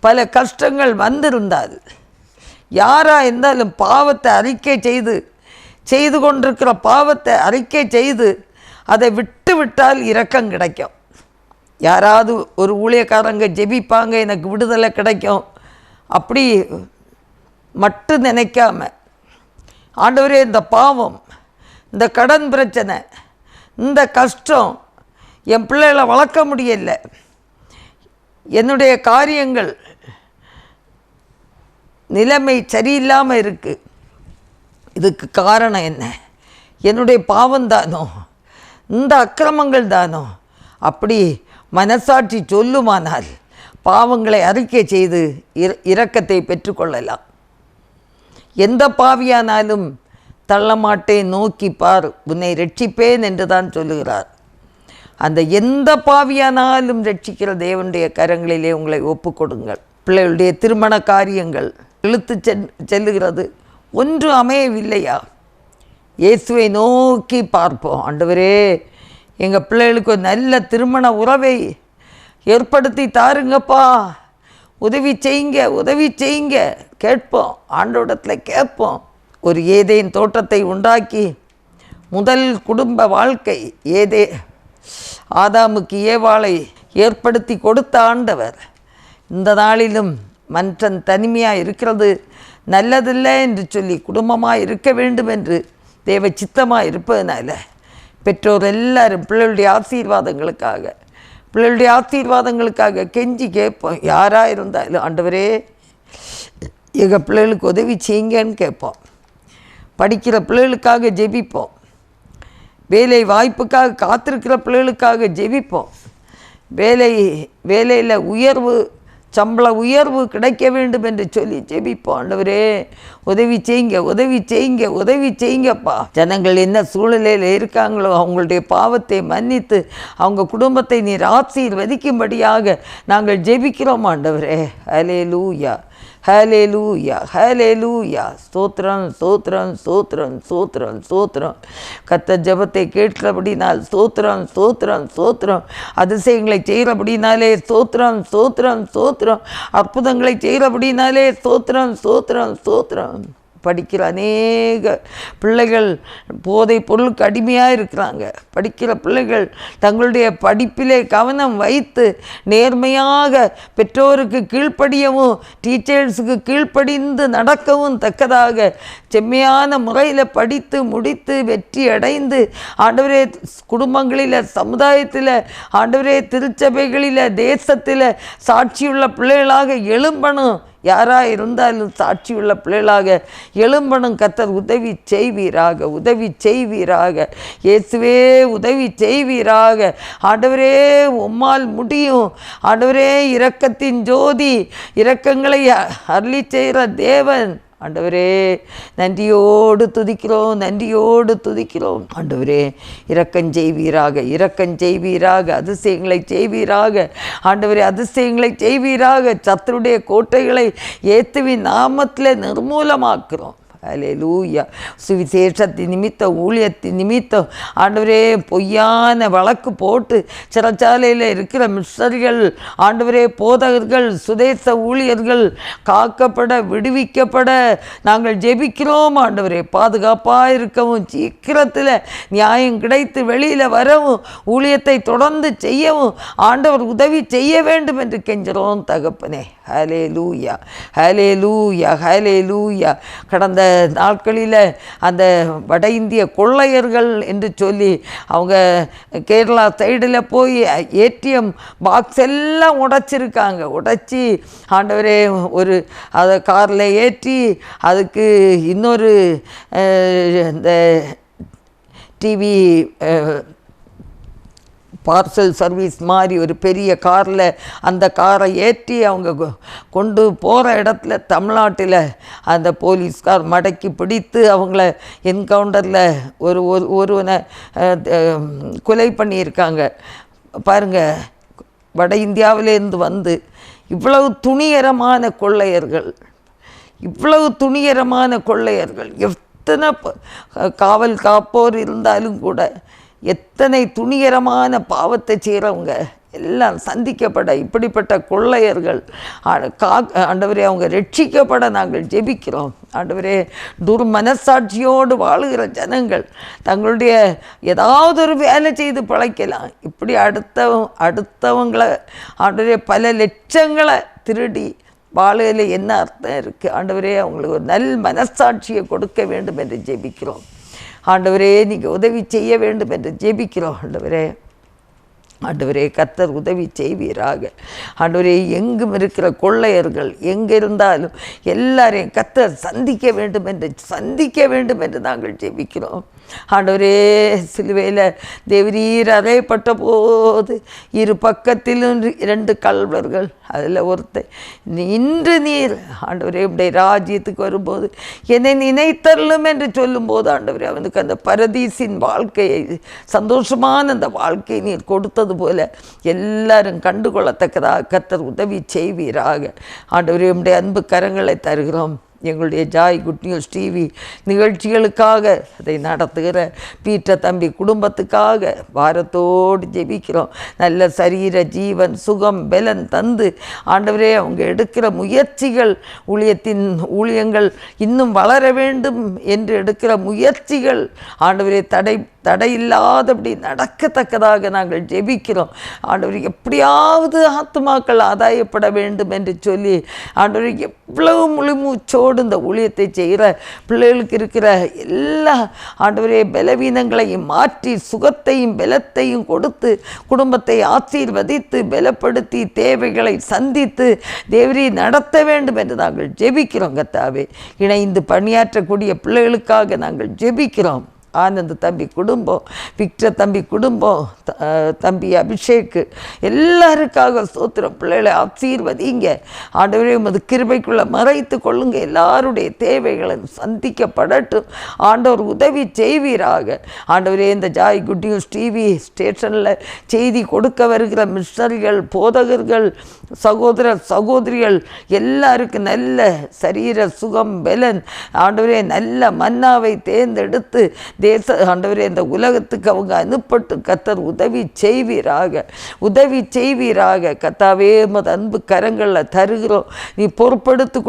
பல கஷ்டங்கள் வந்திருந்தால், யாராக இருந்தாலும் பாவத்தை அறிக்கை செய்து கொண்டிருக்கிற பாவத்தை அறிக்கை செய்து அதை விட்டு விட்டால் இரக்கம் கிடைக்கும். யாராவது ஒரு ஊழியக்காரங்க ஜெபிப்பாங்க, எனக்கு விடுதலை கிடைக்கும் அப்படி மட்டும் நினைக்காம, ஆண்டவரே இந்த பாவம், இந்த கடன் பிரச்சனை, இந்த கஷ்டம், என் பிள்ளைகளை வளர்க்க முடியல, என்னுடைய காரியங்கள் நிலைமை சரியில்லாமல் இருக்குது, இதுக்கு காரணம் என்ன? என்னுடைய பாவம்தானோ, இந்த அக்கிரமங்கள் தானோ? அப்படி மனசாட்சி சொல்லுமானால் பாவங்களை அறிக்கை செய்து இரக்கத்தை பெற்றுக்கொள்ளலாம். எந்த பாவியானாலும் தள்ளமாட்டேன், நோக்கி பார், உன்னை ரட்சிப்பேன் என்று தான் சொல்லுகிறார். அந்த எந்த பாவியானாலும் ரட்சிக்கிற தேவனுடைய கரங்களிலே உங்களை ஒப்பு கொடுங்கள். பிள்ளைகளுடைய திருமண காரியங்கள் இழுத்து செல்லுகிறது, ஒன்று அமையவில்லையா? இயேசுவை நோக்கி பார்ப்போம். ஆண்டவரே, எங்கள் பிள்ளைகளுக்கு ஒரு நல்ல திருமண உறவை ஏற்படுத்தி தாருங்கப்பா, உதவி செய்யுங்க கேட்போம். ஆண்டவரிடத்தில் கேட்போம். ஒரு ஏதேன் தோட்டத்தை உண்டாக்கி முதல் குடும்ப வாழ்க்கை ஆதாமுக்கு ஏவாளை ஏற்படுத்தி கொடுத்த ஆண்டவர் இந்த நாளிலும் மன்றன் தனிமையாக இருக்கிறது நல்லதில்லை என்று சொல்லி குடும்பமாக இருக்க வேண்டும் என்று தேவ சித்தமாக இருப்பதனால பெற்றோர் எல்லாரும் பிள்ளைகளுடைய ஆசீர்வாதங்களுக்காக கெஞ்சி கேட்போம். யாராக இருந்தாலும் ஆண்டவரே எங்கள் பிள்ளைகளுக்கு உதவி செய்யுங்கன்னு கேட்போம். படிக்கிற பிள்ளைகளுக்காக ஜெபிப்போம். வேலை வாய்ப்புக்காக காத்திருக்கிற பிள்ளைகளுக்காக ஜெபிப்போம். வேலையில் உயர்வு சம்பள உயர்வு கிடைக்க வேண்டும் என்று சொல்லி ஜெபிப்போம். ஆண்டவரே உதவி செய்யுங்க, உதவி செய்யுங்க, உதவி செய்யுங்கப்பா. ஜனங்கள் என்ன சூழ்நிலையில் இருக்காங்களோ அவங்களுடைய பாவத்தை மன்னித்து அவங்க குடும்பத்தை நீர் ஆசீர்வதிக்கும்படியாக நாங்கள் ஜெபிக்கிறோம் ஆண்டவரே. ஹல்லேலூயா, ஹல்லேலூயா, ஹல்லேலூயா. ஸ்தோத்திரம், ஸ்தோத்திரம், ஸ்தோத்திரம், ஸ்தோத்திரம், ஸ்தோத்திரம். கர்த்தர் ஜெபத்தை கேட்கிறபடினால் ஸ்தோத்திரம், ஸ்தோத்திரம், ஸ்தோத்திரம். அதிசயங்களை செய்கிறபடினாலே ஸ்தோத்திரம், ஸ்தோத்திரம், ஸ்தோத்திரம். அற்புதங்களை செய்கிறபடினாலே ஸ்தோத்திரம், ஸ்தோத்திரம், ஸ்தோத்திரம். படிக்கிற அநேக பிள்ளைகள் போதை பொருளுக்கு அடிமையாக இருக்கிறாங்க. படிக்கிற பிள்ளைகள் தங்களுடைய படிப்பிலே கவனம் வைத்து நேர்மையாக பெற்றோருக்கு கீழ்ப்படியவும் டீச்சர்ஸுக்கு கீழ்ப்படிந்து நடக்கவும் தக்கதாக செம்மையான முறையில் படித்து முடித்து வெற்றி அடைந்து ஆண்டவரே குடும்பங்களில், சமுதாயத்தில், ஆண்டவரே திருச்சபைகளில், தேசத்தில் சாட்சியுள்ள பிள்ளைகளாக எழும்பணும். யாராக இருந்தாலும் சாட்சியுள்ள பிள்ளைகளாக எழும்பணும். கர்த்தர் உதவி செய்வீராக, உதவி செய்வீராக. இயேசுவே உதவி செய்வீராக. ஆண்டவரே உம்மால் முடியும். ஆண்டவரே இரக்கத்தின் ஜோதி, இரக்கங்களை அருளி செய்கிற தேவன். ஆண்டவரே நன்றியோடு துதிக்கிறோம், நன்றியோடு துதிக்கிறோம். ஆண்டவரே இரக்கம் செய்வீராக, இரக்கம் செய்வீராக. அதிசயங்களை செய்வீராக. ஆண்டவரே அதிசயங்களை செய்வீராக. சத்துருடைய கோட்டைகளை இயேசுவின் நாமத்தில் நிர்மூலமாக்குறோம். ஹல்லேலூயா. சுவிசேஷத்தின் நிமித்தம், ஊழியத்தின் நிமித்தம் ஆண்டவரே பொய்யான வழக்கு போட்டு சிறைச்சாலையில் இருக்கிற மிஷனரிகள், ஆண்டவரே போதகர்கள், சுதேச ஊழியர்கள் காக்கப்பட, விடுவிக்கப்பட நாங்கள் ஜெபிக்கிறோம். ஆண்டவரே பாதுகாப்பாக இருக்கவும், சீக்கிரத்தில் நியாயம் கிடைத்து வெளியில் வரவும், ஊழியத்தை தொடர்ந்து செய்யவும் ஆண்டவர் உதவி செய்ய வேண்டும் என்று கெஞ்சுறோம் தகப்பனே. ஹல்லேலூயா, ஹல்லேலூயா, ஹல்லேலூயா. கடந்த நாட்களில் அந்த வட இந்திய கொள்ளையர்கள் என்று சொல்லி அவங்க கேரளா சைடில் போய் ஏடிஎம் பாக்ஸ் எல்லாம் உடைச்சிருக்காங்க. உடைச்சி ஆண்டவரே ஒரு அதை காரில் ஏற்றி அதுக்கு இன்னொரு இந்த டிவி பார்சல் சர்வீஸ் மாதிரி ஒரு பெரிய காரில் அந்த காரை ஏற்றி அவங்க கொண்டு போகிற இடத்துல தமிழ்நாட்டில் அந்த போலீஸ்கார் மடக்கி பிடித்து அவங்கள என்கவுண்டரில் ஒருவனை கொலை பண்ணியிருக்காங்க. பாருங்கள், வட இந்தியாவிலேருந்து வந்து இவ்வளவு துணிகரமான கொள்ளையர்கள், இவ்வளவு துணிகரமான கொள்ளையர்கள். எத்தனை காவல் காப்போர் இருந்தாலும் கூட எத்தனை துணிகரமான பாவத்தை செய்கிறவங்க எல்லாம் சந்திக்கப்பட இப்படிப்பட்ட கொள்ளையர்கள் ஆண்டவரே அவங்க ரட்சிக்கப்பட நாங்கள் ஜெபிக்கிறோம். ஆண்டவரே துர்மனசாட்சியோடு வாழுகிற ஜனங்கள் தங்களுடைய ஏதாவது ஒரு வேலை செய்து பிழைக்கலாம். இப்படி அடுத்தவங்களை ஆண்டவரே பல லட்சங்களை திருடி வாழையில் என்ன அர்த்தம் இருக்குது? ஆண்டவரே அவங்களுக்கு ஒரு நல் மனசாட்சியை கொடுக்க வேண்டும் என்று ஜெபிக்கிறோம். ஆண்டவரே நீங்கள் உதவி செய்ய வேண்டும் என்று ஜெபிக்கிறோம். ஆண்டவரே கர்த்தர் உதவி செய்வீராக. ஆண்டவரே எங்கும் இருக்கிற கொள்ளையர்கள் எங்கே இருந்தாலும் எல்லாரையும் கர்த்தர் சந்திக்க வேண்டும் என்று நாங்கள் ஜெபிக்கிறோம். ஆண்டவரே சிலுவையில் தேவரீர் அறையப்பட்ட போது இரு பக்கத்திலும் 2 கள்வர்கள், அதில் ஒருத்தர் இன்று நீர் ஆண்டவரே உடைய ராஜ்யத்துக்கு வரும்போது என்னை நினைத்தருளும் என்று சொல்லும்போது ஆண்டவரே அவனுக்கு அந்த பரதீசின் வாழ்க்கையை, சந்தோஷமான அந்த வாழ்க்கையை நீர் கொடுத்தது போல எல்லாரும் கண்டுகொள்ளத்தக்கதாக கர்த்தர் உதவி செய்வீராக. ஆண்டவரே உடைய அன்பு கரங்களை தருகிறோம். எங்களுடைய ஜாய் குட் நியூஸ் டிவி நிகழ்ச்சிகளுக்காக அதை நடத்துகிற பீட்டர் தம்பி குடும்பத்துக்காக வாரத்தோடு ஜெபிக்கிறோம். நல்ல சரீர ஜீவன் சுகம் பலன் தந்து ஆண்டவரே அவங்க எடுக்கிற முயற்சிகள், ஊழியங்கள் இன்னும் வளர வேண்டும் என்று எடுக்கிற முயற்சிகள் ஆண்டவரே தடையில்லாதபடி நடக்கத்தக்கதாக நாங்கள் ஜெபிக்கிறோம். ஆண்டவர் எப்படியாவது ஆத்துமாக்கள் ஆதாயப்பட வேண்டும் என்று சொல்லி ஆண்டவர் எவ்வளவு முழுமூச்சோடு இந்த ஊழியத்தை செய்கிற பிள்ளைகளுக்கு இருக்கிற எல்லா ஆண்டவரே பலவீனங்களையும் மாற்றி சுகத்தையும் பலத்தையும் கொடுத்து குடும்பத்தை ஆசீர்வதித்து பலப்படுத்தி தேவைகளை சந்தித்து தேவரீ நடத்த வேண்டும் என்று நாங்கள் ஜெபிக்கிறோம். கர்த்தாவே இணைந்து பணியாற்றக்கூடிய பிள்ளைகளுக்காக நாங்கள் ஜெபிக்கிறோம். ஆனந்த் தம்பி குடும்பம், விக்டர் தம்பி குடும்பம், தம்பி அபிஷேக், எல்லாருக்காக ஸ்தோத்திரம். பிள்ளைகளை ஆசீர்வதிங்க ஆண்டவரே, உமது கிருபைக்குள்ளே மறைத்து கொள்ளுங்க. எல்லாருடைய தேவைகளை சந்திக்கப்படட்டும். ஆண்டவர் உதவி செய்வீராக. ஆண்டவரே, இந்த ஜாய் குட் நியூஸ் டிவி ஸ்டேஷனில் செய்தி கொடுக்க வருகிற மிஷனரிகள், போதகர்கள், சகோதரிகள் எல்லாருக்கும் நல்ல சரீர சுகம், பலன் ஆண்டவரே, நல்ல மன்னாவை தேர்ந்தெடுத்து ஆண்டவரே இந்த உலகத்துக்கு அவங்க அனுப்பட்டு கர்த்தர் உதவி செய்வீராக. கர்த்தாவே, உமது அன்பு கரங்களில் தருகிறோம். நீ பொறுப்படுத்து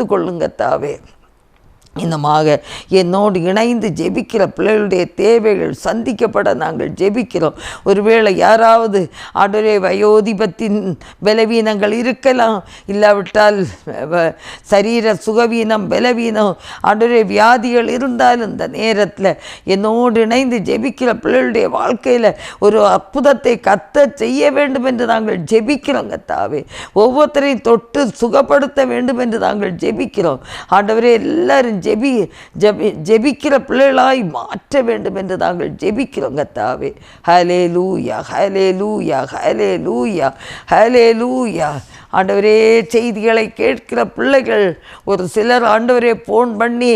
கொள்ளும் கர்த்தாவே. இன்னமாக என்னோடு இணைந்து ஜெபிக்கிற பிள்ளைகளுடைய தேவைகள் சந்திக்கப்பட நாங்கள் ஜெபிக்கிறோம். ஒருவேளை யாராவது ஆண்டவரே வயோதிபத்தின் பலவீனங்கள் இருக்கலாம், இல்லாவிட்டால் சரீர சுகவீனம், பலவீனம், ஆண்டவரே வியாதிகள் இருந்தாலும் இந்த நேரத்தில் என்னோடு இணைந்து ஜெபிக்கிற பிள்ளைகளுடைய வாழ்க்கையில் ஒரு அற்புதத்தை கர்த்தர் செய்ய வேண்டும் என்று நாங்கள் ஜெபிக்கிறோம். கர்த்தாவே, ஒவ்வொருத்தரையும் தொட்டு சுகப்படுத்த வேண்டும் என்று நாங்கள் ஜெபிக்கிறோம். ஆண்டவரே, எல்லாரும் ஜெபிக்கிற பிள்ளைகளாய் மாற்ற வேண்டும் என்று நாங்கள் ஜெபிக்கிறோம். கர்த்தாவே, ஹல்லேலூயா, ஹல்லேலூயா, ஹல்லேலூயா, ஹல்லேலூயா. ஆண்டவரே, செய்திகளை கேட்கிற பிள்ளைகள் ஒரு சிலர் ஆண்டவரே ஃபோன் பண்ணி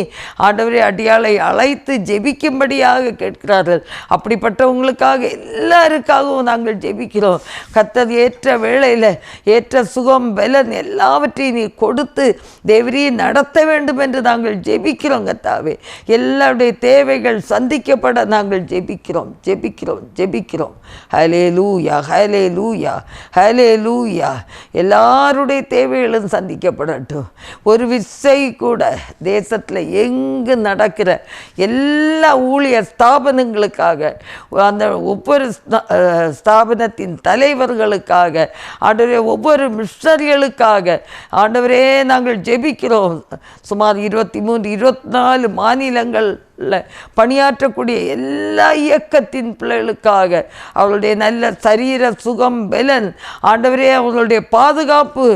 ஆண்டவரே அடியாளை அழைத்து ஜெபிக்கும்படியாக கேட்கிறார்கள். அப்படிப்பட்டவங்களுக்காக எல்லாருக்காகவும் நாங்கள் ஜெபிக்கிறோம். கர்த்தர் ஏற்ற வேளையில் ஏற்ற சுகம், பலன் எல்லாவற்றையும் நீ கொடுத்து தேவரீ நடத்த வேண்டும் என்று நாங்கள் ஜெபிக்கிறோம். கர்த்தாவே, எல்லாருடைய தேவைகள் சந்திக்கப்பட நாங்கள் ஜெபிக்கிறோம். ஹல்லேலூயா, ஹல்லேலூயா, ஹல்லேலூயா. எல்லாருடைய தேவைகளும் சந்திக்கப்படட்டும். ஒரு விசை கூட தேசத்தில் எங்கு நடக்கிற எல்லா ஊழியர் ஸ்தாபனங்களுக்காக, அந்த ஒவ்வொரு ஸ்தாபனத்தின் தலைவர்களுக்காக, ஆண்டவரே ஒவ்வொரு மிஷனரிகளுக்காக ஆண்டவரே நாங்கள் ஜெபிக்கிறோம். சுமார் 23-24 மாநிலங்கள் பணியாற்றக்கூடிய எல்லா இயக்கத்தின் பிள்ளைகளுக்காக, அவர்களுடைய நல்ல சரீர சுகம், பலன், ஆண்டவரே அவர்களுடைய பாதுகாப்பு,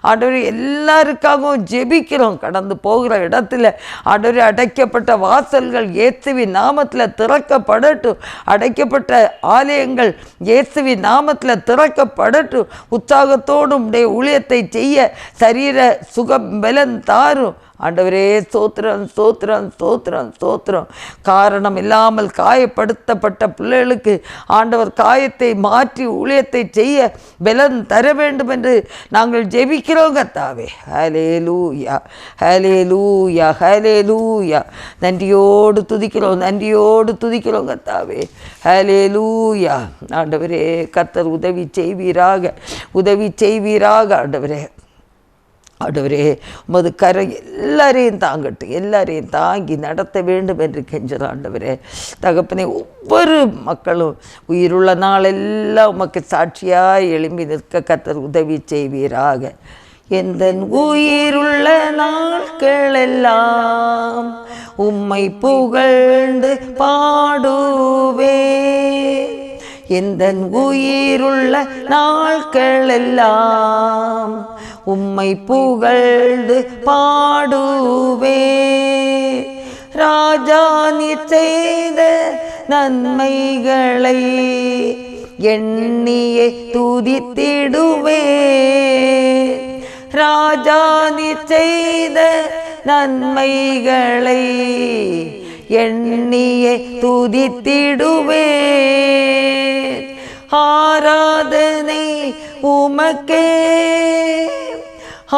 ஆண்டவரே எல்லாருக்காகவும் ஜெபிக்கிறோம். கடந்து போகிற இடத்துல ஆண்டவரே அடைக்கப்பட்ட வாசல்கள் இயேசுவின் நாமத்தில் திறக்கப்படட்டும். அடைக்கப்பட்ட ஆலயங்கள் இயேசுவின் நாமத்தில் திறக்கப்படட்டும். உற்சாகத்தோடும் உடைய ஊழியத்தை செய்ய சரீர சுகம், பலன் தாரும். ஆண்டவரே, ஸ்தோத்திரம். காரணம் இல்லாமல் காயப்படுத்தப்பட்ட பிள்ளைகளுக்கு ஆண்டவர் காயத்தை மாற்றி ஊழியத்தை செய்ய பலன் தர வேண்டும் என்று நாங்கள் ஜெபிக்கிறோம். கர்த்தாவே, ஹல்லேலூயா, ஹல்லேலூயா, ஹல்லேலூயா. நன்றியோடு துதிக்கிறோம் கர்த்தாவே. ஹல்லேலூயா. ஆண்டவரே, கர்த்தர் உதவி செய்வீராக. ஆண்டவரே, உமது கரை எல்லாரையும் தாங்கி நடத்த வேண்டும் என்று கெஞ்சுற ஆண்டவரே. தகப்பனே, ஒவ்வொரு மக்களும் உயிருள்ள நாளெல்லாம் உமக்கு சாட்சியாய் எழும்பி நிற்க கர்த்தர் உதவி செய்வீராக. எந்த உயிருள்ள நாட்களெல்லாம் உம்மை புகழ்ந்து பாடுவே. எந்த உயிருள்ள நாட்களெல்லாம் உம்மை புகழ்ந்து பாடுவே. ராஜா, நீர் செய்த நன்மைகளை எண்ணியே துதித்திடுவே. ராஜா, நீர் செய்த நன்மைகளை எண்ணியே துதித்திடுவே. ஆராதனை உமக்கே,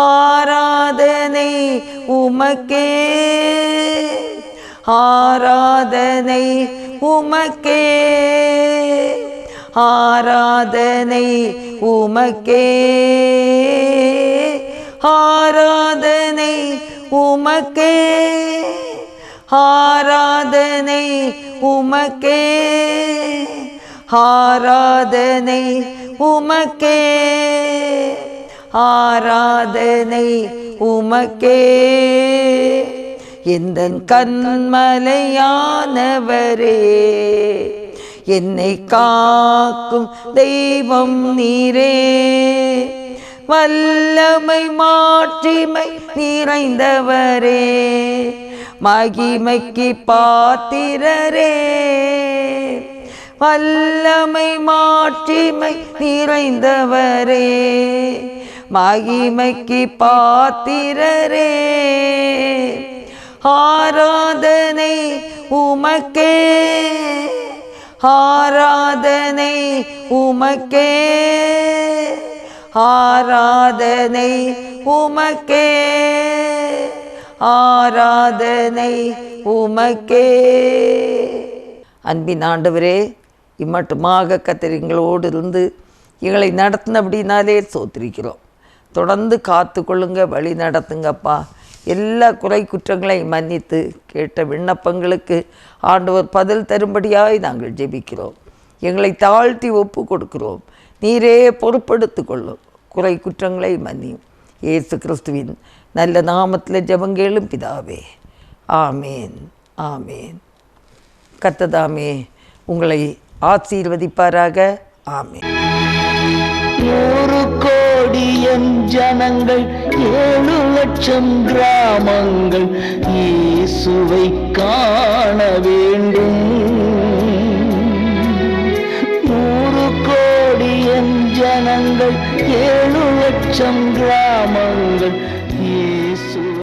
ஆராதனை உமக்கே, ஆராதனை உமக்கே, ஆராதனை உமக்கே, ஆராதனை உமக்கே, ஆராதனை உமக்கே, ஆராதனை உமக்கே, ஆராதனை உமக்கே. எந்தன் கண்மலையானவரே, என்னை காக்கும் தெய்வம் நீரே. வல்லமை மாட்சிமை நிறைந்தவரே, மகிமைக்கு பாத்திரரே, வல்லமை மாட்சிமை நிறைந்தவரே, மகிமைக்கு பாத்திரரே, ஆராதனை உமக்கே, ஆராதனை உமக்கே, ஆராதனை உமக்கே, ஆராதனை உமக்கே. அன்பின் ஆண்டவரே, இம்மட்டுமாக கர்த்தர் எங்களோடு இருந்து எங்களை நடத்தினபடினாலே சோத்திரிக்கிறோம். தொடர்ந்து காத்து கொள்ளுங்க, வழி நடத்துங்கப்பா. எல்லா குறை குற்றங்களை மன்னித்து கேட்ட விண்ணப்பங்களுக்கு ஆண்டவர் பதில் தரும்படியாய் நாங்கள் ஜெபிக்கிறோம். எங்களை தாழ்த்தி ஒப்பு கொடுக்கிறோம். நீரே பொறுப்படுத்து கொள்ளும். குறை குற்றங்களை மன்னியும். இயேசு கிறிஸ்துவின் நல்ல நாமத்தில் ஜெபங்கேளும் பிதாவே. ஆமேன், ஆமேன். கர்த்ததாமே உங்களை ஆசீர்வதிப்பாராக. ஆமேன். 100 கோடி என் ஜனங்கள் 7 லட்சம் கிராமங்கள் இயேசுவை காண வேண்டும். 100 கோடி என் ஜனங்கள் 7 லட்சம் கிராமங்கள்